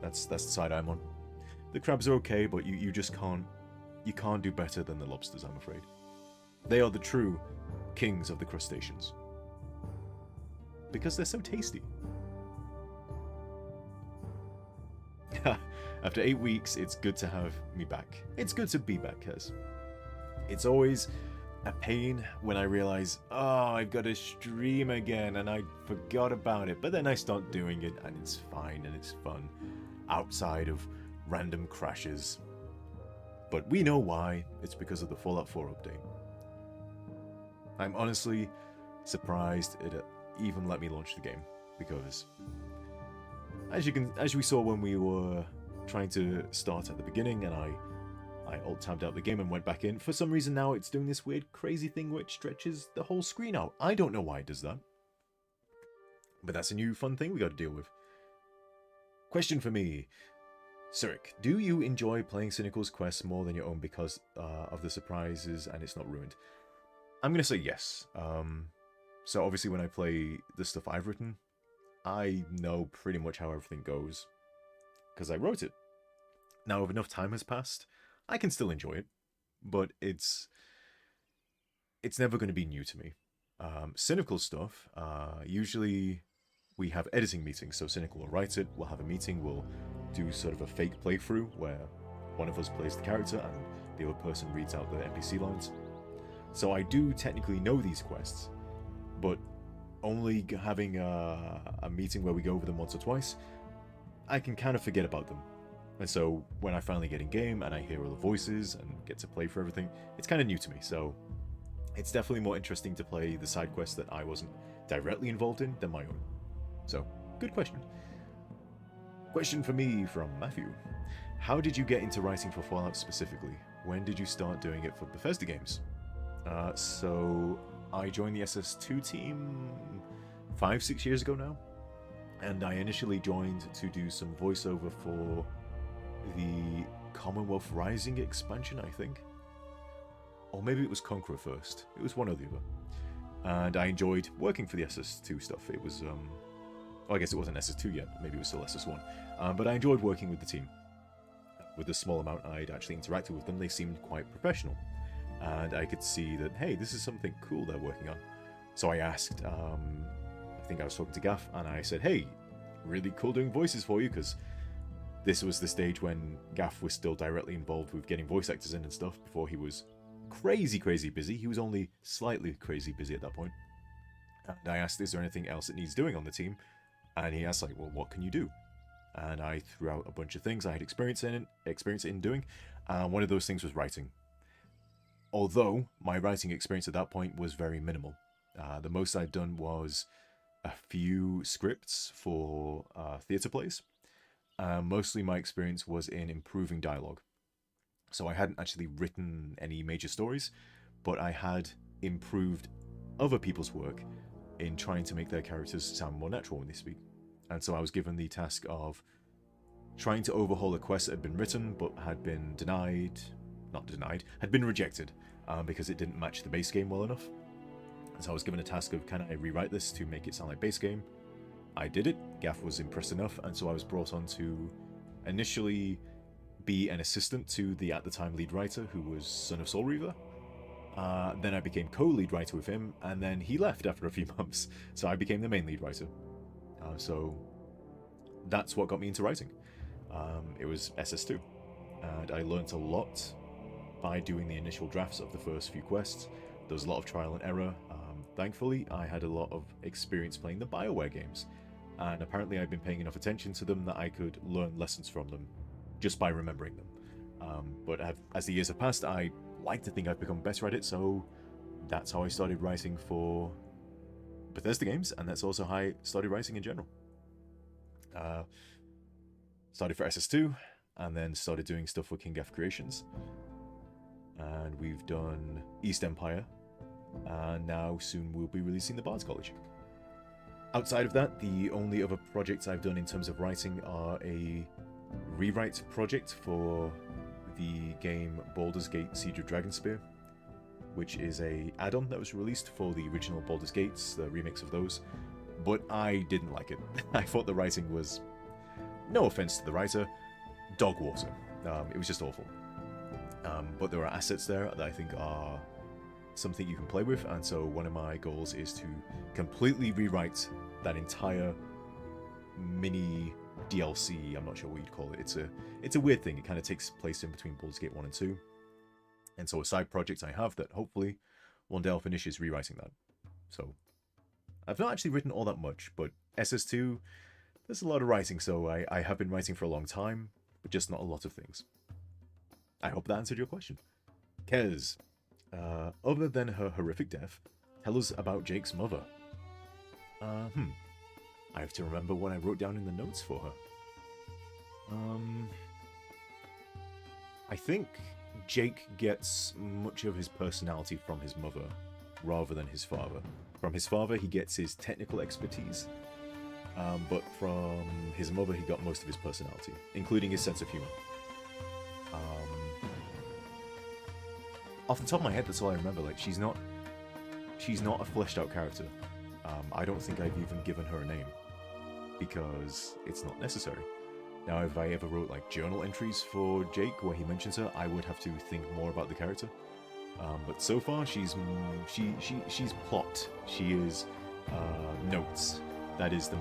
That's the side I'm on. The crabs are okay, but you just can't do better than the lobsters, I'm afraid. They are the true kings of the crustaceans. Because they're so tasty. After 8 weeks, it's good to have me back. It's good to be back, Kez. It's always a pain when I realize, oh, I've got to stream again, and I forgot about it. But then I start doing it, and it's fine, and it's fun. Outside of random crashes. But we know why. It's because of the Fallout 4 update. I'm honestly surprised it even let me launch the game, because as we saw when we were trying to start at the beginning, and I alt-tabbed out the game and went back in, for some reason now it's doing this weird crazy thing which stretches the whole screen out. I don't know why it does that, but that's a new fun thing we got to deal with. Question for me, Surik, do you enjoy playing Cynical's quests more than your own because of the surprises and it's not ruined? I'm going to say yes. So obviously when I play the stuff I've written, I know pretty much how everything goes, because I wrote it. Now, if enough time has passed, I can still enjoy it, but it's never going to be new to me. Cynical stuff, usually we have editing meetings, so Cynical will write it, we'll have a meeting, we'll do sort of a fake playthrough where one of us plays the character and the other person reads out the NPC lines. So I do technically know these quests, but only having a meeting where we go over them once or twice, I can kind of forget about them. And so when I finally get in game and I hear all the voices and get to play for everything, it's kind of new to me. So it's definitely more interesting to play the side quests that I wasn't directly involved in than my own. So, good question. Question for me from Matthew. How did you get into writing for Fallout specifically? When did you start doing it for Bethesda games? So I joined the SS2 team 5-6 years ago now, and I initially joined to do some voiceover for the Commonwealth Rising expansion, I think, or maybe it was Conqueror first. It was one or the other, and I enjoyed working for the SS2 stuff. It was I guess it wasn't SS2 yet, maybe it was still SS1, but I enjoyed working with the team. With the small amount I'd actually interacted with them, they seemed quite professional. And I could see that, hey, this is something cool they're working on. So I asked, I think I was talking to Gaff, and I said, hey, really cool doing voices for you, because this was the stage when Gaff was still directly involved with getting voice actors in and stuff before he was crazy busy. He was only slightly crazy busy at that point. And I asked, is there anything else that needs doing on the team? And he asked, like, well, what can you do? And I threw out a bunch of things I had experience in doing. One of those things was writing. Although my writing experience at that point was very minimal. The most I'd done was a few scripts for theatre plays. Mostly my experience was in improving dialogue. So I hadn't actually written any major stories, but I had improved other people's work in trying to make their characters sound more natural when they speak. And so I was given the task of trying to overhaul a quest that had been written but had been had been rejected because it didn't match the base game well enough. And so I was given a task of, can I rewrite this to make it sound like base game? I did it, Gaff was impressed enough, and so I was brought on to initially be an assistant to the at the time lead writer, who was Son of Soul Reaver. Then I became co-lead writer with him, and then he left after a few months, so I became the main lead writer. So that's what got me into writing. It was SS2, and I learnt a lot by doing the initial drafts of the first few quests. There was a lot of trial and error. Thankfully, I had a lot of experience playing the BioWare games, and apparently I'd been paying enough attention to them that I could learn lessons from them just by remembering them. But as the years have passed, I like to think I've become better at it, so that's how I started writing for Bethesda games, and that's also how I started writing in general. Started for SS2, and then started doing stuff for King Gaff Creations. And we've done East Empire, and now soon we'll be releasing the Bard's College. Outside of that, the only other projects I've done in terms of writing are a rewrite project for the game Baldur's Gate Siege of Dragonspear, which is a add-on that was released for the original Baldur's Gates, the remix of those, but I didn't like it. I thought the writing was, no offense to the writer, dog water. It was just awful. But there are assets there that I think are something you can play with, and so one of my goals is to completely rewrite that entire mini DLC. I'm not sure what you'd call it. It's a weird thing. It kind of takes place in between Baldur's Gate 1 and 2. And so a side project I have that hopefully one day I'll finish is rewriting that. So I've not actually written all that much, but SS2, there's a lot of writing, so I have been writing for a long time, but just not a lot of things. I hope that answered your question. Kez, other than her horrific death, tell us about Jake's mother. I have to remember what I wrote down in the notes for her. I think Jake gets much of his personality from his mother, rather than his father. From his father, he gets his technical expertise, but from his mother, he got most of his personality, including his sense of humor. Off the top of my head, that's all I remember. Like, she's not a fleshed out character. I don't think I've even given her a name, because it's not necessary. Now, if I ever wrote like journal entries for Jake where he mentions her, I would have to think more about the character. But so far, she's plot. She is notes. That is the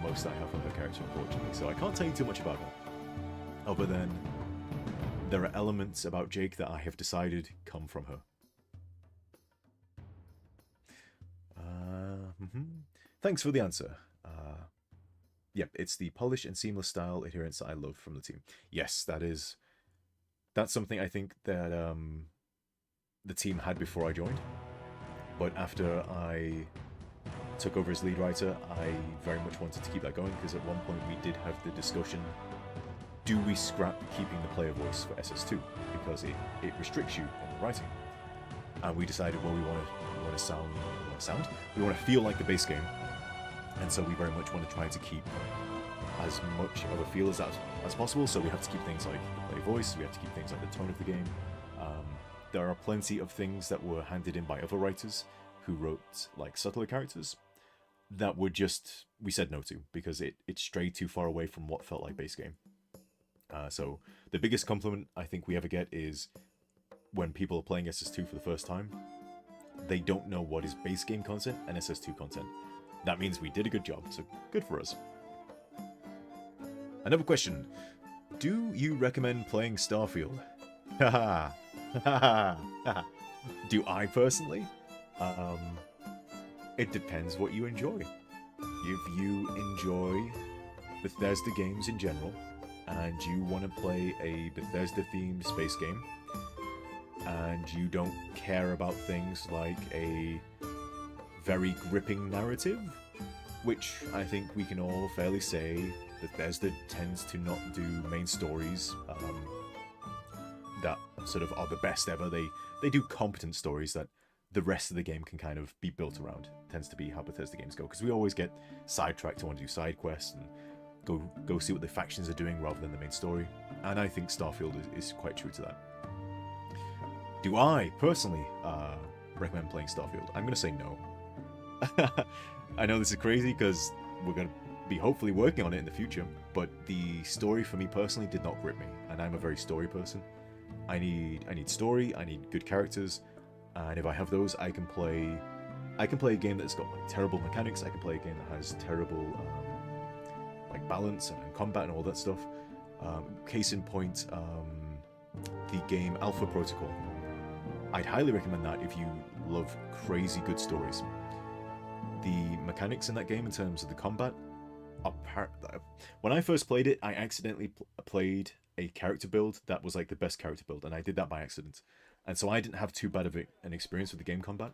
most I have for her character, unfortunately. So I can't tell you too much about her, other than there are elements about Jake that I have decided come from her. Thanks for the answer. Yep, it's the polished and seamless style adherence that I love from the team. Yes, that's something I think that the team had before I joined. But after I took over as lead writer, I very much wanted to keep that going, because at one point we did have the discussion, do we scrap keeping the player voice for SS2? Because it restricts you in the writing. And we decided, well, we want to feel like the base game. And so we very much want to try to keep as much of a feel as possible. So we have to keep things like the player voice, we have to keep things like the tone of the game. There are plenty of things that were handed in by other writers who wrote like subtler characters that we said no to, because it strayed too far away from what felt like base game. So the biggest compliment I think we ever get is when people are playing SS2 for the first time, they don't know what is base game content and SS2 content. That means we did a good job, so good for us. Another question. Do you recommend playing Starfield? Haha. Do I personally? It depends what you enjoy. If you enjoy Bethesda games in general, and you want to play a Bethesda-themed space game, and you don't care about things like a very gripping narrative, which I think we can all fairly say that Bethesda tends to not do main stories that sort of are the best ever. They do competent stories that the rest of the game can kind of be built around. Tends to be how Bethesda games go, because we always get sidetracked to want to do side quests and go see what the factions are doing rather than the main story. And I think Starfield is quite true to that. Do I personally recommend playing Starfield? I'm going to say no. I know this is crazy because we're going to be hopefully working on it in the future, but the story for me personally did not grip me, and I'm a very story person. I need story, I need good characters, and if I have those, I can play a game that's got like terrible mechanics. I can play a game that has terrible like balance and combat and all that stuff. Case in point, the game Alpha Protocol. I'd highly recommend that if you love crazy good stories. The mechanics in that game in terms of the combat are when I first played it, I accidentally played a character build that was like the best character build, and I did that by accident. And so I didn't have too bad of an experience with the game combat.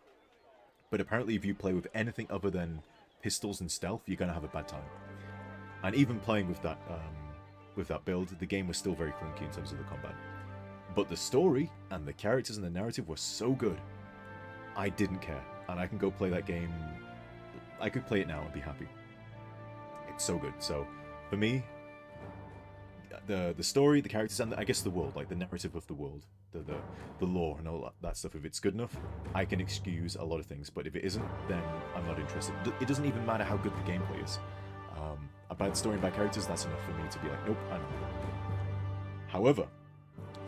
But apparently if you play with anything other than pistols and stealth, you're going to have a bad time. And even playing with that build, the game was still very clunky in terms of the combat. But the story and the characters and the narrative were so good, I didn't care. And I can go play that game. I could play it now and be happy. It's so good. So for me, the story, the characters, and I guess the world, like the narrative of the world, the lore and all that stuff, if it's good enough, I can excuse a lot of things. But if it isn't, then I'm not interested. It doesn't even matter how good the gameplay is. A bad story and bad characters, that's enough for me to be like, nope, I'm not. However,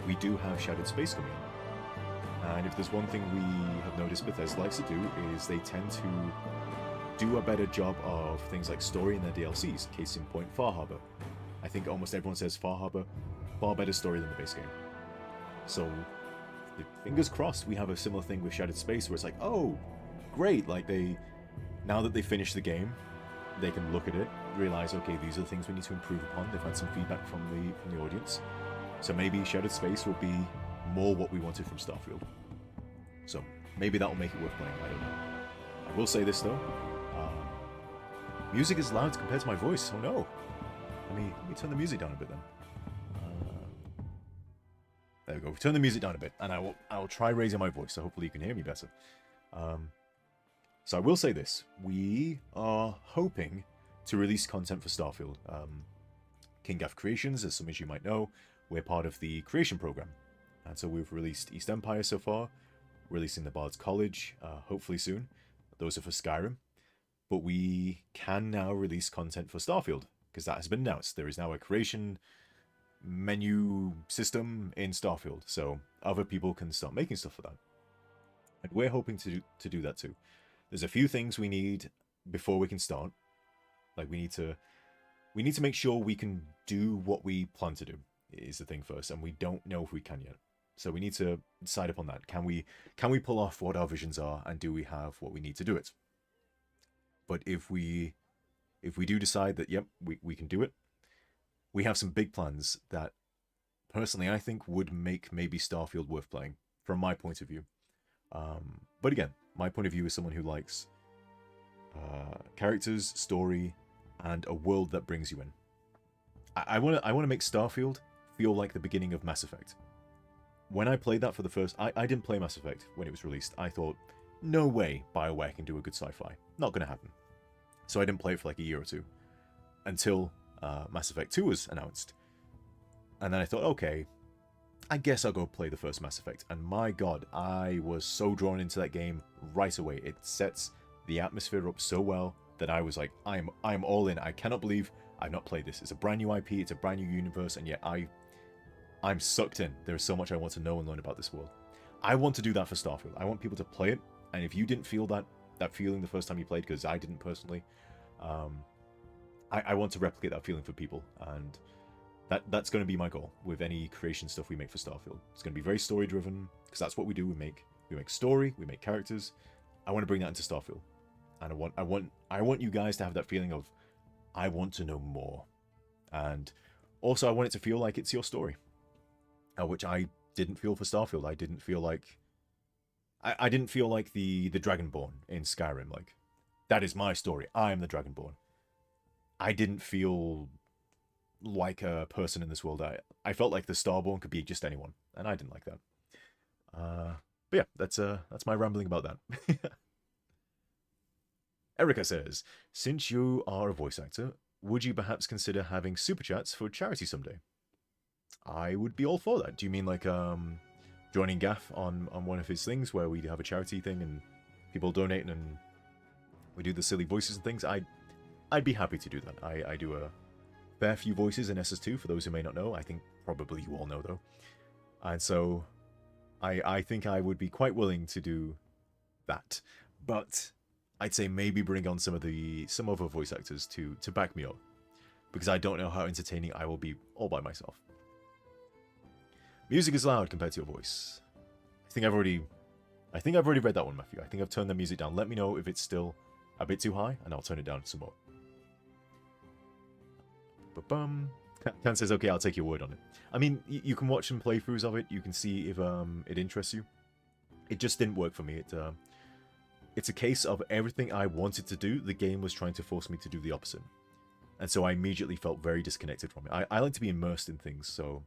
we do have Shattered Space coming in. And if there's one thing we have noticed Bethesda likes to do, is they tend to do a better job of things like story in their DLCs. Case in point, Far Harbor. I think almost everyone says Far Harbor, far better story than the base game. So, fingers crossed we have a similar thing with Shattered Space, where it's like, oh, great, like now that they finished the game, they can look at it, realize, okay, these are the things we need to improve upon. They've had some feedback from the audience. So maybe Shattered Space will be more what we wanted from Starfield. So maybe that will make it worth playing, I don't know. I will say this though, music is loud compared to my voice, oh no. Let me turn the music down a bit then. There we go, turn the music down a bit, and I will try raising my voice, so hopefully you can hear me better. So I will say this, we are hoping to release content for Starfield. King Gaff Creations, as some of you might know, we're part of the creation program. And so we've released East Empire so far, releasing the Bard's College, hopefully soon. Those are for Skyrim. But we can now release content for Starfield, because that has been announced. There is now a creation menu system in Starfield, so other people can start making stuff for that. And we're hoping to do that too. There's a few things we need before we can start. Like we need to make sure we can do what we plan to do, is the thing first, and we don't know if we can yet. So we need to decide upon that. Can we pull off what our visions are, and do we have what we need to do it? But if we do decide that, yep, we can do it, we have some big plans that, personally, I think would make maybe Starfield worth playing, from my point of view. But again, my point of view is someone who likes characters, story, and a world that brings you in. I want to make Starfield feel like the beginning of Mass Effect. When I played that for the first... I didn't play Mass Effect when it was released. I thought, no way BioWare can do a good sci-fi. Not going to happen. So I didn't play it for like a year or two. Until Mass Effect 2 was announced. And then I thought, okay, I guess I'll go play the first Mass Effect. And my god, I was so drawn into that game right away. It sets the atmosphere up so well that I was like, I'm all in. I cannot believe I've not played this. It's a brand new IP, it's a brand new universe, and yet I'm sucked in. There is so much I want to know and learn about this world. I want to do that for Starfield. I want people to play it, and if you didn't feel that feeling the first time you played, because I didn't personally, I want to replicate that feeling for people, and that's going to be my goal with any creation stuff we make for Starfield. It's going to be very story driven, because that's what we do. We make story, we make characters. I want to bring that into Starfield, and I want you guys to have that feeling of, I want to know more, and also I want it to feel like it's your story, which I didn't feel for Starfield. I didn't feel like the Dragonborn in Skyrim. Like, That is my story. I am the Dragonborn. I didn't feel like a person in this world. I felt like the Starborn could be just anyone, and I didn't like that. But yeah, that's my rambling about that. Erica says, since you are a voice actor, would you perhaps consider having super chats for charity someday? I would be all for that. Do you mean like joining Gaff on one of his things where we have a charity thing and people donate and we do the silly voices and things? I'd be happy to do that. I do a fair few voices in SS2 for those who may not know. I think probably you all know though. And so I think I would be quite willing to do that. But I'd say maybe bring on some other voice actors to back me up, because I don't know how entertaining I will be all by myself. Music is loud compared to your voice. I think I've already read that one, Matthew. I think I've turned the music down. Let me know if it's still a bit too high, and I'll turn it down some more. Ba-bum. Tan says, okay, I'll take your word on it. I mean, you can watch some playthroughs of it. You can see if it interests you. It just didn't work for me. It's a case of everything I wanted to do, the game was trying to force me to do the opposite. And so I immediately felt very disconnected from it. I like to be immersed in things, so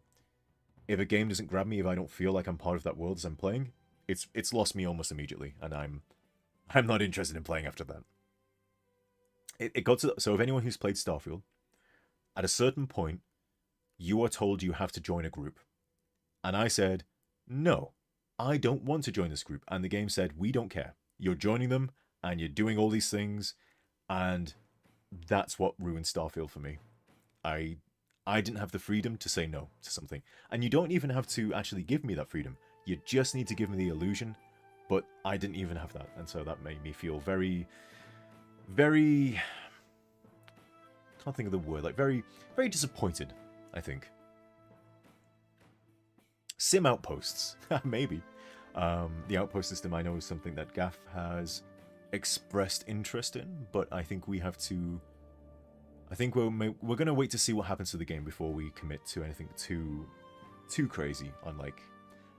if a game doesn't grab me, if I don't feel like I'm part of that world as I'm playing, it's lost me almost immediately, and I'm not interested in playing after that. It got to... So if anyone who's played Starfield, at a certain point, you are told you have to join a group. And I said, no, I don't want to join this group. And the game said, we don't care. You're joining them, and you're doing all these things, and that's what ruined Starfield for me. I didn't have the freedom to say no to something. And you don't even have to actually give me that freedom. You just need to give me the illusion, but I didn't even have that. And so that made me feel very, very... can't think of the word. Like, very, very disappointed, I think. Sim outposts. Maybe. The outpost system I know is something that Gaff has expressed interest in, but I think we have to... I think we're going to wait to see what happens to the game before we commit to anything too crazy on, like,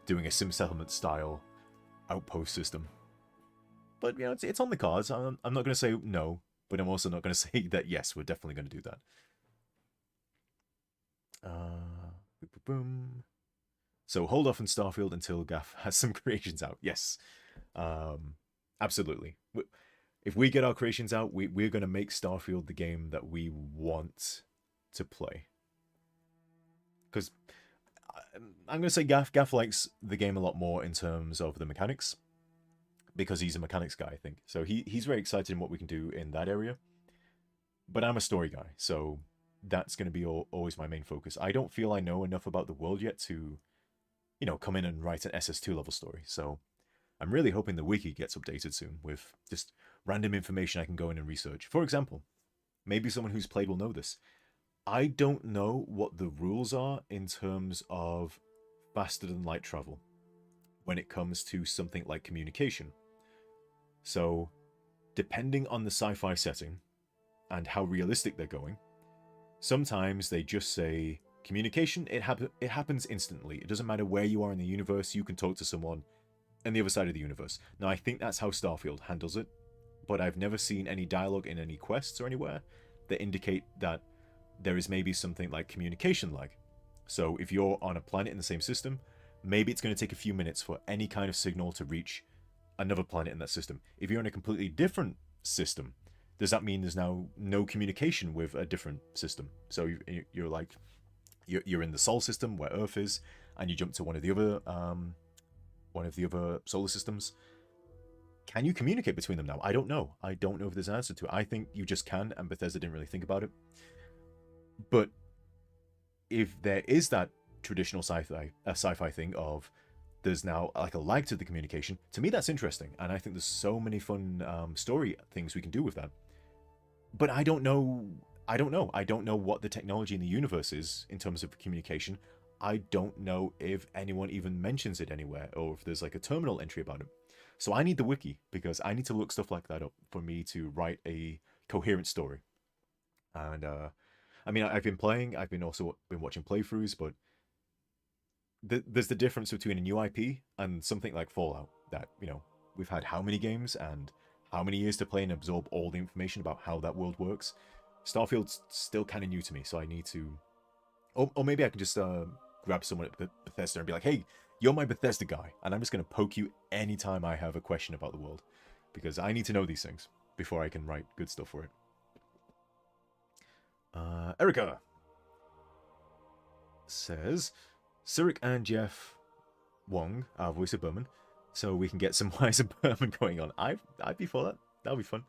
doing a sim settlement style outpost system. But, you know, it's on the cards. I'm not going to say no, but I'm also not going to say that yes, we're definitely going to do that. Boom. So hold off on Starfield until Gaff has some creations out. Yes, absolutely. If we get our creations out, we're going to make Starfield the game that we want to play. Because I'm going to say Gaff likes the game a lot more in terms of the mechanics, because he's a mechanics guy, I think. So he's very excited in what we can do in that area. But I'm a story guy, so that's going to be always my main focus. I don't feel I know enough about the world yet to, you know, come in and write an SS2 level story. So I'm really hoping the wiki gets updated soon with just random information I can go in and research. For example, maybe someone who's played will know this. I don't know what the rules are in terms of faster than light travel when it comes to something like communication. So depending on the sci-fi setting and how realistic they're going, sometimes they just say communication, it happens instantly. It doesn't matter where you are in the universe, you can talk to someone on the other side of the universe. Now, I think that's how Starfield handles it, but I've never seen any dialogue in any quests or anywhere that indicate that there is maybe something like communication lag. So if you're on a planet in the same system, maybe it's going to take a few minutes for any kind of signal to reach another planet in that system. If you're in a completely different system, does that mean there's now no communication with a different system? So you're like, you're in the Sol system where Earth is, and you jump to one of the other solar systems. Can you communicate between them now? I don't know. I don't know if there's an answer to it. I think you just can, and Bethesda didn't really think about it. But if there is that traditional sci-fi thing of there's now like a lag to the communication, to me that's interesting, and I think there's so many fun story things we can do with that. But I don't know what the technology in the universe is in terms of communication. I don't know if anyone even mentions it anywhere, or if there's like a terminal entry about it. So I need the wiki, because I need to look stuff like that up for me to write a coherent story. And I mean, I've been watching playthroughs, but there's the difference between a new IP and something like Fallout that, you know, we've had how many games and how many years to play and absorb all the information about how that world works. Starfield's still kind of new to me, so I need to... Or maybe I can just grab someone at Bethesda and be like, hey, you're my Bethesda guy, and I'm just going to poke you anytime I have a question about the world. Because I need to know these things before I can write good stuff for it. Erica says, Cyric and Jeff Wong, our voice of Berman, so we can get some wiser Berman going on. I'd be for that. That'll be fun.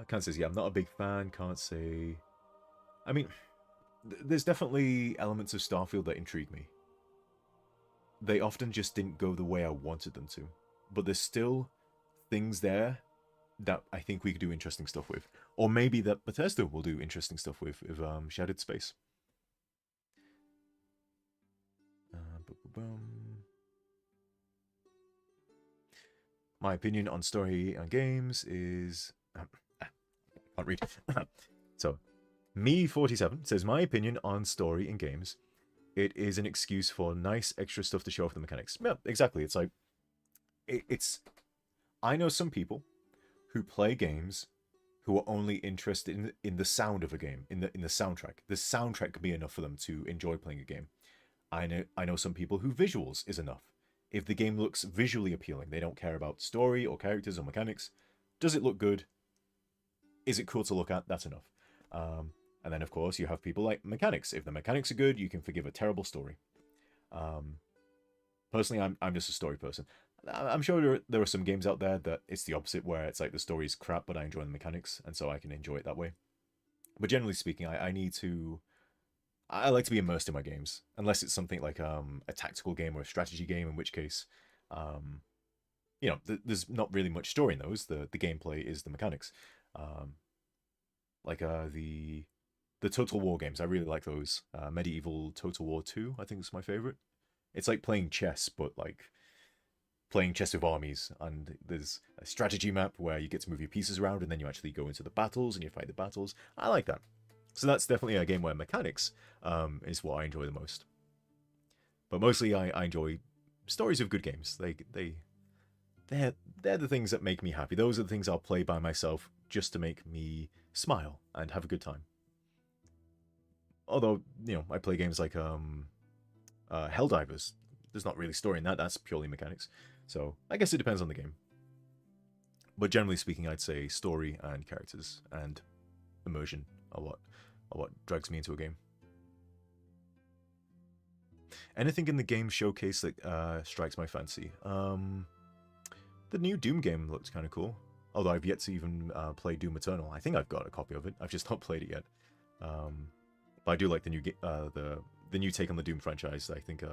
Khan says, yeah, I'm not a big fan. Can't say... I mean, there's definitely elements of Starfield that intrigue me. They often just didn't go the way I wanted them to. But there's still things there that I think we could do interesting stuff with. Or maybe that Bethesda will do interesting stuff with Shattered Space. My opinion on story and games is... can't read. So, me47 says, my opinion on story in games, it is an excuse for nice extra stuff to show off the mechanics. Yeah, exactly. It's like... It's... I know some people who play games who are only interested in the sound of a game, in the soundtrack. The soundtrack can be enough for them to enjoy playing a game. I know some people who visuals is enough. If the game looks visually appealing, they don't care about story or characters or mechanics. Does it look good? Is it cool to look at? That's enough. And then, of course, you have people like mechanics. If the mechanics are good, you can forgive a terrible story. Personally, I'm just a story person. I'm sure there are some games out there that it's the opposite, where it's like the story's crap, but I enjoy the mechanics, and so I can enjoy it that way. But generally speaking, I like to be immersed in my games, unless it's something like a tactical game or a strategy game, in which case, you know, there's not really much story in those. The gameplay is the mechanics. Like the Total War games, I really like those. Medieval Total War 2, I think is my favorite. It's like playing chess, but like playing chess with armies, and there's a strategy map where you get to move your pieces around, and then you actually go into the battles and you fight the battles. I like that. So that's definitely a game where mechanics is what I enjoy the most. But mostly I enjoy stories of good games. They're the things that make me happy. Those are the things I'll play by myself just to make me smile and have a good time. Although, you know, I play games like Helldivers. There's not really story in that. That's purely mechanics. So I guess it depends on the game. But generally speaking, I'd say story and characters and immersion are what drags me into a game. Anything in the game showcase that strikes my fancy? The new Doom game looks kind of cool. Although I've yet to even play Doom Eternal. I think I've got a copy of it. I've just not played it yet. But I do like the new take on the Doom franchise. I think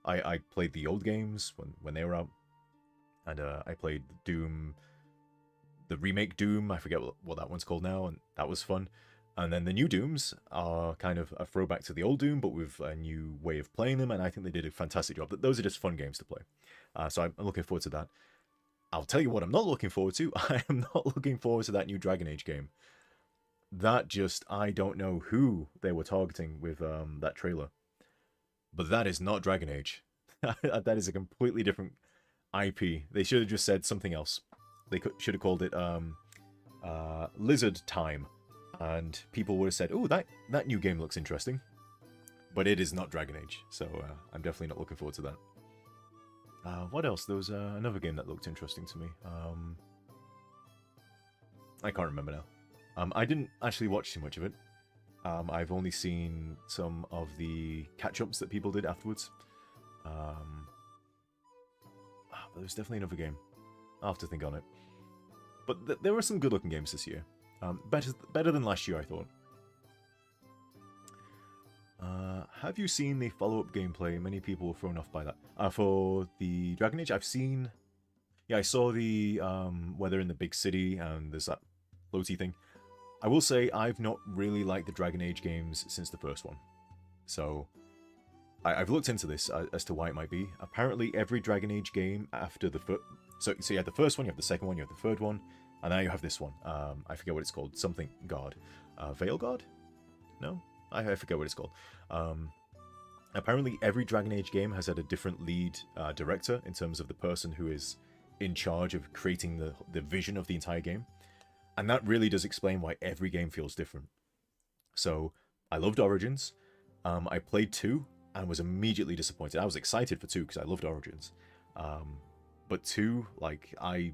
I played the old games when they were out, and I played Doom, the remake Doom. I forget what that one's called now, and that was fun. And then the new Dooms are kind of a throwback to the old Doom, but with a new way of playing them, and I think they did a fantastic job. Those are just fun games to play. So I'm looking forward to that. I'll tell you what I'm not looking forward to. I am not looking forward to that new Dragon Age game. That just, I don't know who they were targeting with that trailer. But that is not Dragon Age. That is a completely different IP. They should have just said something else. They should have called it Lizard Time. And people would have said, oh, that new game looks interesting. But it is not Dragon Age, so I'm definitely not looking forward to that. What else? There was another game that looked interesting to me. I can't remember now. I didn't actually watch too much of it. I've only seen some of the catch-ups that people did afterwards. But there's definitely another game. I'll have to think on it. But there were some good-looking games this year. Better than last year, I thought. Have you seen the follow-up gameplay? Many people were thrown off by that. For the Dragon Age, I've seen... Yeah, I saw the where they're in the big city and there's that floaty thing. I will say I've not really liked the Dragon Age games since the first one. So, I've looked into this as to why it might be. Apparently, every Dragon Age game after the first... So you have the first one, you have the second one, you have the third one, and now you have this one. I forget what it's called. Something God. Veil God? No? I forget what it's called. Apparently, every Dragon Age game has had a different lead director in terms of the person who is in charge of creating the vision of the entire game. And that really does explain why every game feels different. So, I loved Origins. I played 2 and was immediately disappointed. I was excited for 2 because I loved Origins. But 2, like, I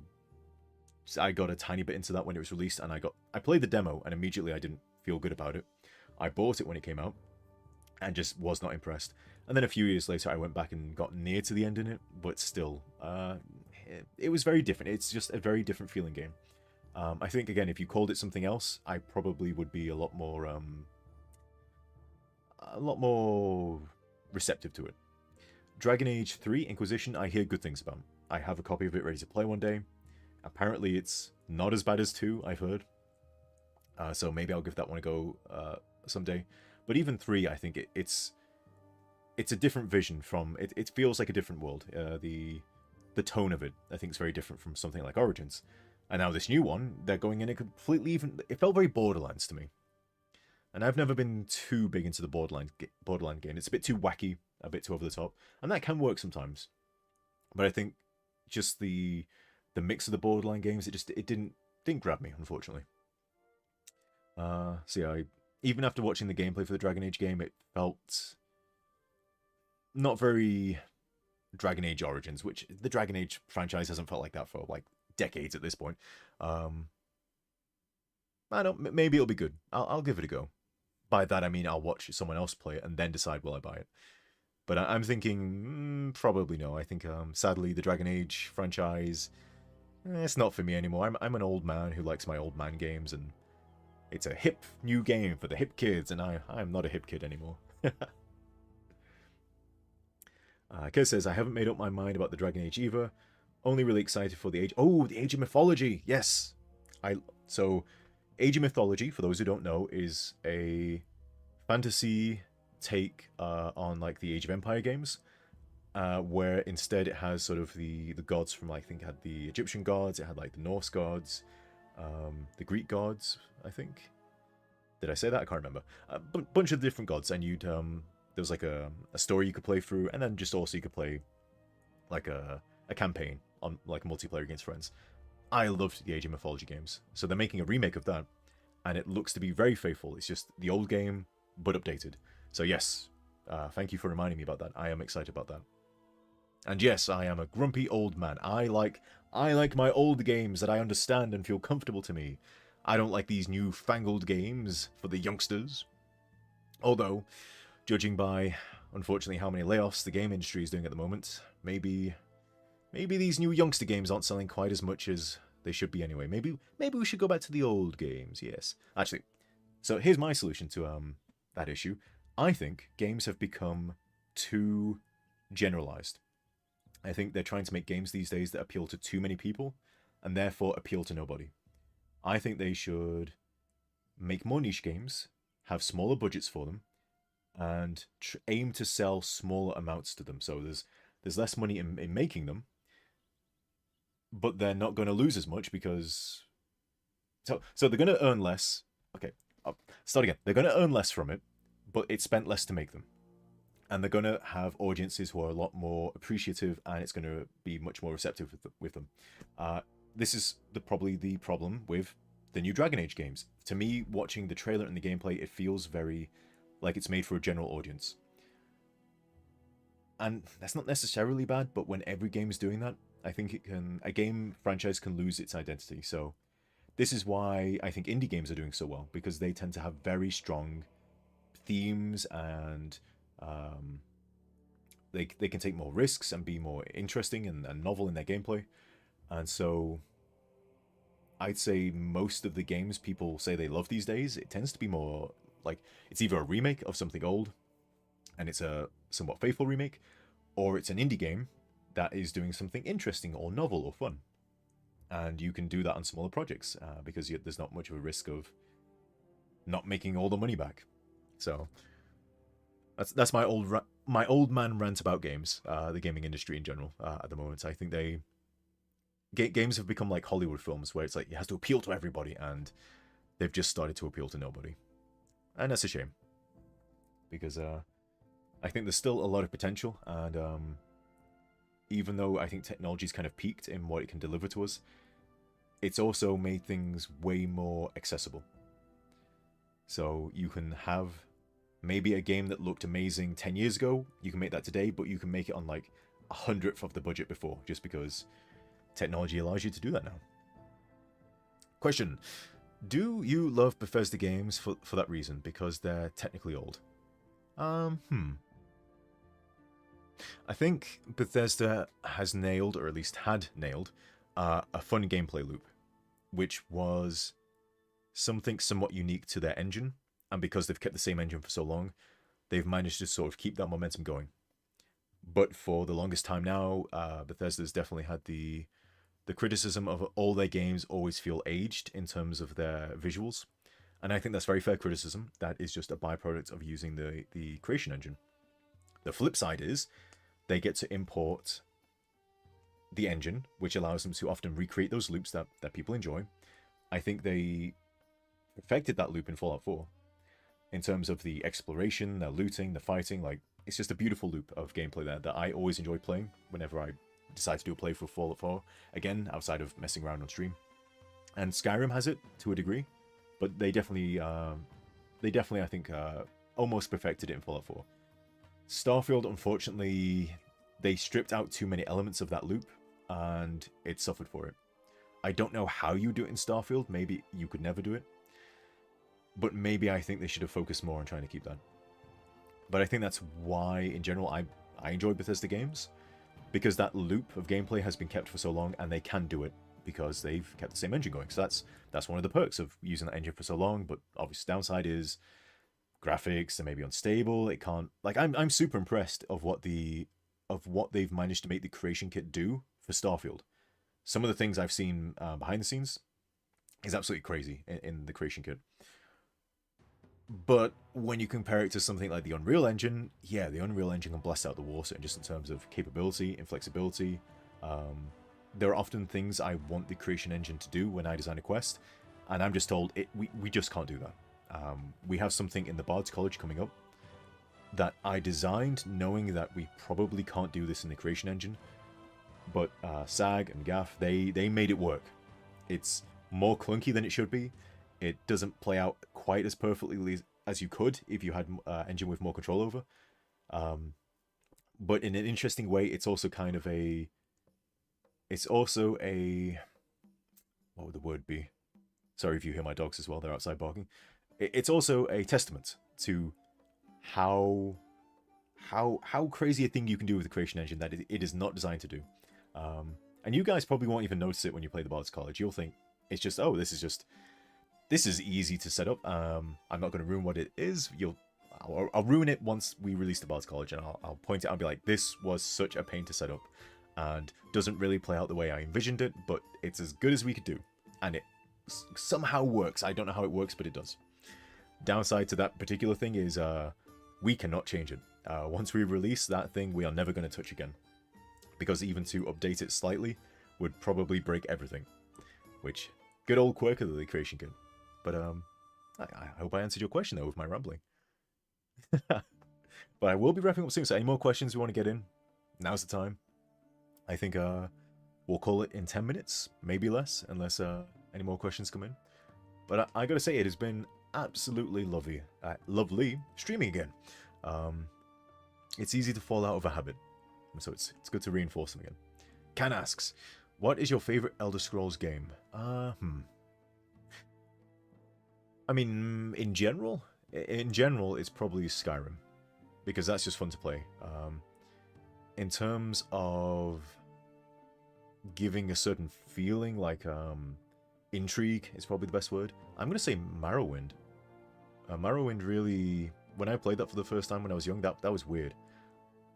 got a tiny bit into that when it was released, and I played the demo, and immediately I didn't feel good about it. I bought it when it came out, and just was not impressed. And then a few years later, I went back and got near to the end in it, but still, it was very different. It's just a very different feeling game. I think, again, if you called it something else, I probably would be a lot more receptive to it. Dragon Age 3 Inquisition, I hear good things about. I have a copy of it ready to play one day. Apparently, it's not as bad as 2, I've heard. So maybe I'll give that one a go someday. But even 3, I think it's a different vision from... It feels like a different world. The tone of it, I think, is very different from something like Origins. And now this new one, they're going in a completely even... It felt very Borderlands to me. And I've never been too big into the Borderland game. It's a bit too wacky, a bit too over the top. And that can work sometimes. But I think just the mix of the Borderland games, it didn't grab me, unfortunately. So yeah, even after watching the gameplay for the Dragon Age game, it felt not very Dragon Age Origins, which the Dragon Age franchise hasn't felt like that for like decades at this point. I don't. Maybe it'll be good. I'll give it a go. By that I mean I'll watch someone else play it and then decide will I buy it. But I'm thinking probably no. I think sadly the Dragon Age franchise, it's not for me anymore. I'm an old man who likes my old man games, and it's a hip new game for the hip kids, and I'm not a hip kid anymore. Kez says, I haven't made up my mind about the Dragon Age either. Only really excited for the Age... Oh, the Age of Mythology! Yes! So, Age of Mythology, for those who don't know, is a fantasy take on like the Age of Empire games, where instead it has sort of the gods from, like, I think it had the Egyptian gods, it had like the Norse gods, the Greek gods, I think. Did I say that? I can't remember. A bunch of different gods, and you'd... there was like a story you could play through, and then just also you could play like a campaign on like multiplayer against friends. I loved the Age of Mythology games, so they're making a remake of that, and it looks to be very faithful. It's just the old game but updated. So yes, thank you for reminding me about that. I am excited about that. And yes, I am a grumpy old man. I like my old games that I understand and feel comfortable to me. I don't like these new-fangled games for the youngsters. Although, judging by, unfortunately, how many layoffs the game industry is doing at the moment, maybe these new youngster games aren't selling quite as much as they should be anyway. Maybe we should go back to the old games, yes. Actually, so here's my solution to that issue. I think games have become too generalized. I think they're trying to make games these days that appeal to too many people, and therefore appeal to nobody. I think they should make more niche games, have smaller budgets for them, and aim to sell smaller amounts to them. So there's less money in making them, but they're not going to lose as much because... So they're going to earn less. Okay, I'll start again. They're going to earn less from it, but it's spent less to make them. And they're going to have audiences who are a lot more appreciative, and it's going to be much more receptive with them. This is probably the problem with the new Dragon Age games. To me, watching the trailer and the gameplay, it feels very like it's made for a general audience. And that's not necessarily bad, but when every game is doing that, I think a game franchise can lose its identity. So this is why I think indie games are doing so well, because they tend to have very strong themes, and they can take more risks and be more interesting and novel in their gameplay. And so I'd say most of the games people say they love these days, it tends to be more like it's either a remake of something old, and it's a somewhat faithful remake, or it's an indie game that is doing something interesting or novel or fun. And you can do that on smaller projects because there's not much of a risk of not making all the money back. So that's my old man rant about games, the gaming industry in general at the moment. I think games have become like Hollywood films, where it's like it has to appeal to everybody, and they've just started to appeal to nobody. And that's a shame, because I think there's still a lot of potential, and even though I think technology's kind of peaked in what it can deliver to us, it's also made things way more accessible. So you can have maybe a game that looked amazing 10 years ago, you can make that today, but you can make it on like 100th of the budget before, just because technology allows you to do that now. Question: do you love Bethesda games for that reason, because they're technically old? I think Bethesda has nailed, or at least had nailed, a fun gameplay loop, which was something somewhat unique to their engine, and because they've kept the same engine for so long, they've managed to sort of keep that momentum going. But for the longest time now, Bethesda's definitely had the criticism of all their games always feel aged in terms of their visuals, and I think that's very fair criticism. That is just a byproduct of using the creation engine. The flip side is they get to import the engine, which allows them to often recreate those loops that people enjoy. I think they perfected that loop in Fallout 4 in terms of the exploration, the looting, the fighting. Like, it's just a beautiful loop of gameplay there that I always enjoy playing whenever I decide to do a playthrough of Fallout 4, again, outside of messing around on stream. And Skyrim has it to a degree, but they definitely I think, almost perfected it in Fallout 4. Starfield, unfortunately, they stripped out too many elements of that loop, and it suffered for it. I don't know how you do it in Starfield. Maybe you could never do it. But maybe I think they should have focused more on trying to keep that. But I think that's why, in general, I enjoy Bethesda games, because that loop of gameplay has been kept for so long, and they can do it because they've kept the same engine going. So that's one of the perks of using that engine for so long. But obviously, downside is graphics. They may be unstable. It can't, like, I'm super impressed of what they've managed to make the creation kit do for Starfield. Some of the things I've seen behind the scenes is absolutely crazy in the creation kit. But when you compare it to something like the Unreal Engine, yeah, the Unreal Engine can blast out the water, just in terms of capability and flexibility. There are often things I want the creation engine to do when I design a quest, and I'm just told we just can't do that. We have something in the Bard's College coming up that I designed knowing that we probably can't do this in the creation engine, but SAG and GAF, they made it work. It's more clunky than it should be. It doesn't play out quite as perfectly as you could if you had an engine with more control over. But in an interesting way, it's also kind of a... It's also a... What would the word be? Sorry if you hear my dogs as well, they're outside barking. It's also a testament to how crazy a thing you can do with the creation engine that it is not designed to do. And you guys probably won't even notice it when you play the Bard's College. You'll think it's just, oh, this is easy to set up. I'm not going to ruin what it is. I'll ruin it once we release the Bard's College, and I'll point it out and be like, this was such a pain to set up, and doesn't really play out the way I envisioned it, but it's as good as we could do, and it somehow works. I don't know how it works, but it does. Downside to that particular thing is we cannot change it. Once we release that thing, we are never going to touch again, because even to update it slightly would probably break everything, which, good old quirk of the creation kit. But I hope I answered your question though with my rambling. But I will be wrapping up soon, so any more questions you want to get in, now's the time. I think we'll call it in 10 minutes, maybe less, unless any more questions come in. But I gotta say, it has been absolutely lovely streaming again. It's easy to fall out of a habit, so it's good to reinforce them again. Can asks, what is your favorite Elder Scrolls game? I mean, in general, it's probably Skyrim, because that's just fun to play. In terms of giving a certain feeling, like intrigue is probably the best word. I'm gonna say Morrowind. Morrowind really, when I played that for the first time when I was young, that was weird.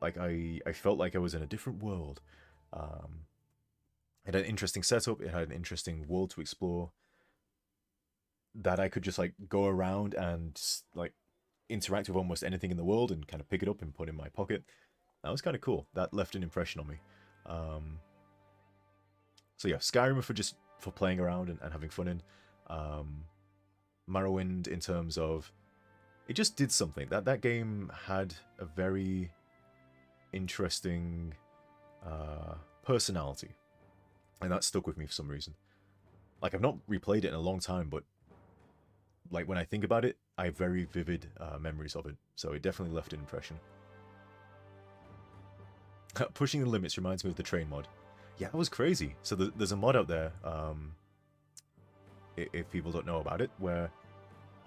Like I felt like I was in a different world. It had an interesting setup. It had an interesting world to explore, that I could just like go around and like interact with almost anything in the world and kind of pick it up and put it in my pocket. That was kind of cool. That left an impression on me. So yeah, Skyrim for playing around and having fun in. Morrowind in terms of it just did something. That game had a very interesting personality, and that stuck with me for some reason. Like, I've not replayed it in a long time, but like when I think about it, I have very vivid memories of it. So it definitely left an impression. Pushing the limits reminds me of the train mod. Yeah, that was crazy. So there's a mod out there, if people don't know about it, where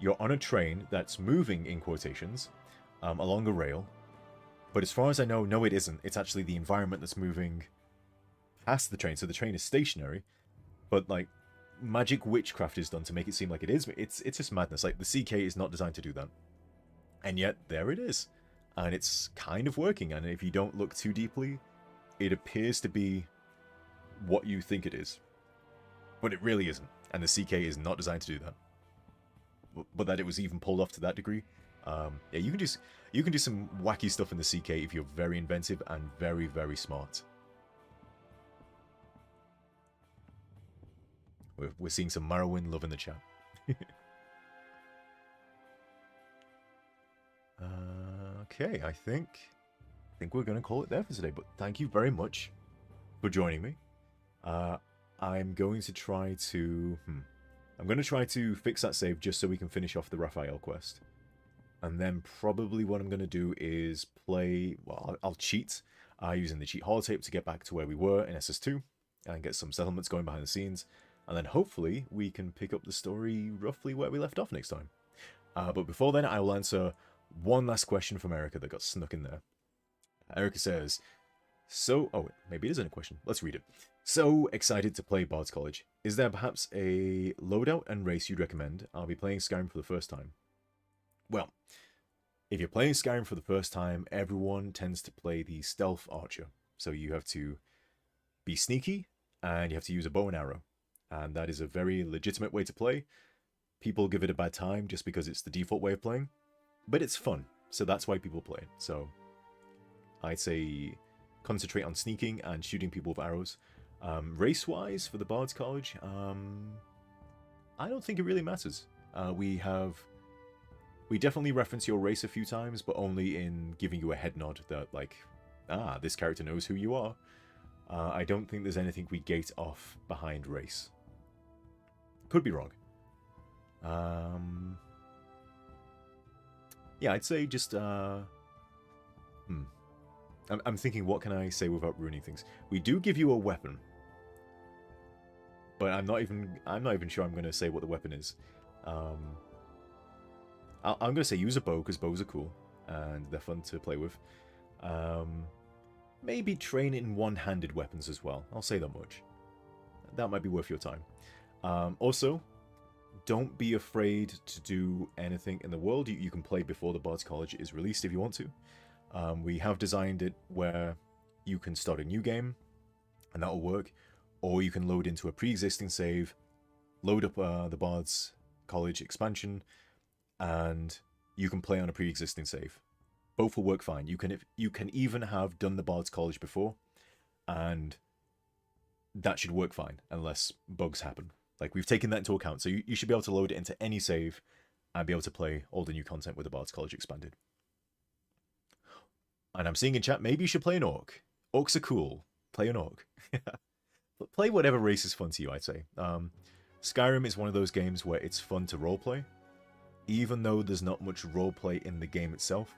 you're on a train that's moving, in quotations, along a rail. But as far as I know, no, it isn't. It's actually the environment that's moving past the train. So the train is stationary, but like magic witchcraft is done to make it seem like it is. It's just madness. Like, the CK is not designed to do that. And yet, there it is. And it's kind of working. And if you don't look too deeply, it appears to be what you think it is. But it really isn't. And the CK is not designed to do that. But that it was even pulled off to that degree. Yeah, you can do some wacky stuff in the CK if you're very inventive and very, very smart. We're seeing some Morrowind love in the chat. Okay, I think we're going to call it there for today. But thank you very much for joining me. I'm going to try to... I'm going to try to fix that save just so we can finish off the Raphael quest. And then probably what I'm going to do is play... Well, I'll cheat using the cheat holotape to get back to where we were in SS2 and get some settlements going behind the scenes. And then hopefully we can pick up the story roughly where we left off next time. But before then, I will answer one last question from Erica that got snuck in there. Erica says, oh, wait, maybe it isn't a question. Let's read it. So excited to play Bard's College. Is there perhaps a loadout and race you'd recommend? I'll be playing Skyrim for the first time. Well, if you're playing Skyrim for the first time, everyone tends to play the stealth archer. So you have to be sneaky, and you have to use a bow and arrow. And that is a very legitimate way to play. People give it a bad time just because it's the default way of playing. But it's fun, so that's why people play it. So I'd say concentrate on sneaking and shooting people with arrows. Race-wise, for the Bard's College, I don't think it really matters. We definitely reference your race a few times, but only in giving you a head nod that, like, this character knows who you are. I don't think there's anything we gate off behind race. Could be wrong. Yeah, I'd say just, I'm thinking, what can I say without ruining things? We do give you a weapon. But I'm not even sure I'm going to say what the weapon is. I'm going to say use a bow, because bows are cool. And they're fun to play with. Maybe train in one-handed weapons as well. I'll say that much. That might be worth your time. Also, don't be afraid to do anything in the world. You can play before the Bard's College is released if you want to. We have designed it where you can start a new game, and that'll work. Or you can load into a pre-existing save, load up the Bard's College expansion, and you can play on a pre-existing save. Both will work fine. You can even have done the Bard's College before, and that should work fine, unless bugs happen. Like, we've taken that into account, so you should be able to load it into any save and be able to play all the new content with the Bard's College expanded. And I'm seeing in chat, maybe you should play an orc. Orcs are cool. Play an orc. But play whatever race is fun to you, I'd say. Skyrim is one of those games where it's fun to roleplay. Even though there's not much roleplay in the game itself,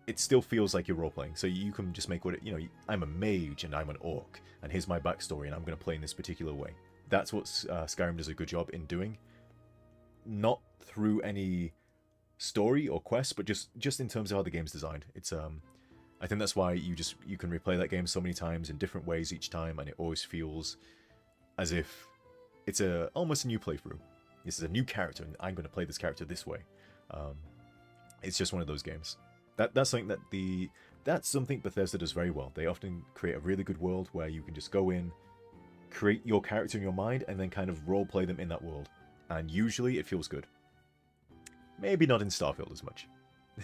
it still feels like you're roleplaying. So you can just make I'm a mage and I'm an orc, and here's my backstory, and I'm going to play in this particular way. That's what Skyrim does a good job in doing. Not through any story or quest, but just in terms of how the game's designed. It's I think that's why you can replay that game so many times in different ways each time, and it always feels as if it's almost a new playthrough. This is a new character, and I'm going to play this character this way. It's just one of those games. That's something Bethesda does very well. They often create a really good world where you can just go in, create your character in your mind, and then kind of roleplay them in that world. And usually it feels good. Maybe not in Starfield as much.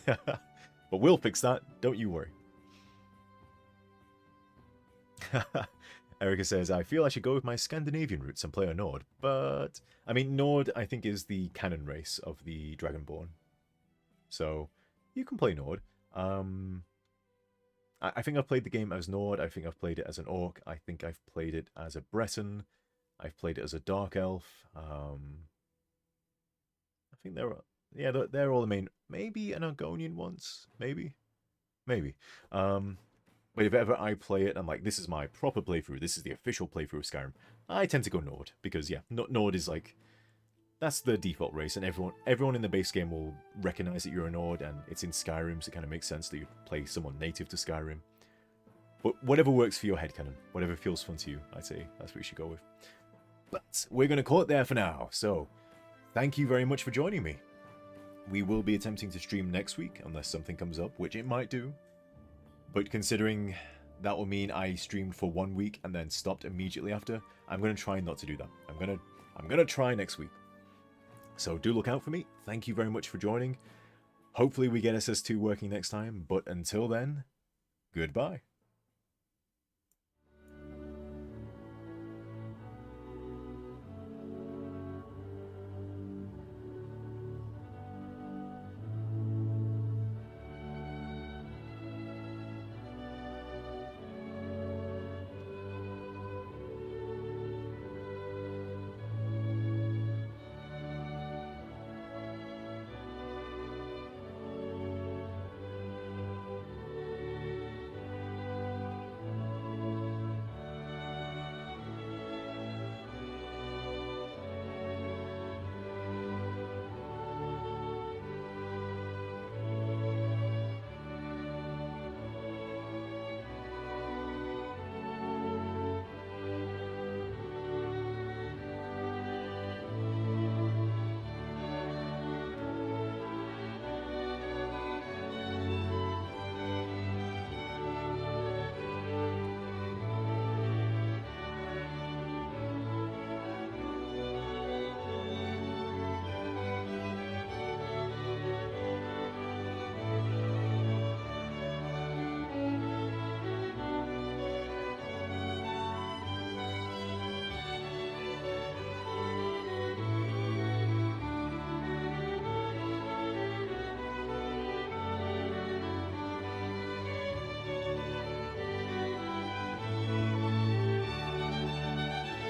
But we'll fix that, don't you worry. Erica says, I feel I should go with my Scandinavian roots and play a Nord, but... I mean, Nord, I think, is the Canon race of the Dragonborn. So you can play Nord. I think I've played the game as Nord. I think I've played it as an Orc. I think I've played it as a Breton. I've played it as a Dark Elf. I think they're all the main. Maybe an Argonian once. Maybe. But if ever I play it and like, this is my proper playthrough, this is the official playthrough of Skyrim, I tend to go Nord. Because yeah, Nord is like, that's the default race, and everyone in the base game will recognize that you're a Nord, and it's in Skyrim, so it kind of makes sense that you play someone native to Skyrim. But whatever works for your headcanon, whatever feels fun to you, I'd say that's what you should go with. But we're going to call it there for now, so thank you very much for joining me. We will be attempting to stream next week, unless something comes up, which it might do. But considering that will mean I streamed for 1 week and then stopped immediately after, I'm going to try not to do that. I'm going to try next week. So do look out for me. Thank you very much for joining. Hopefully we get SS2 working next time, but until then, goodbye.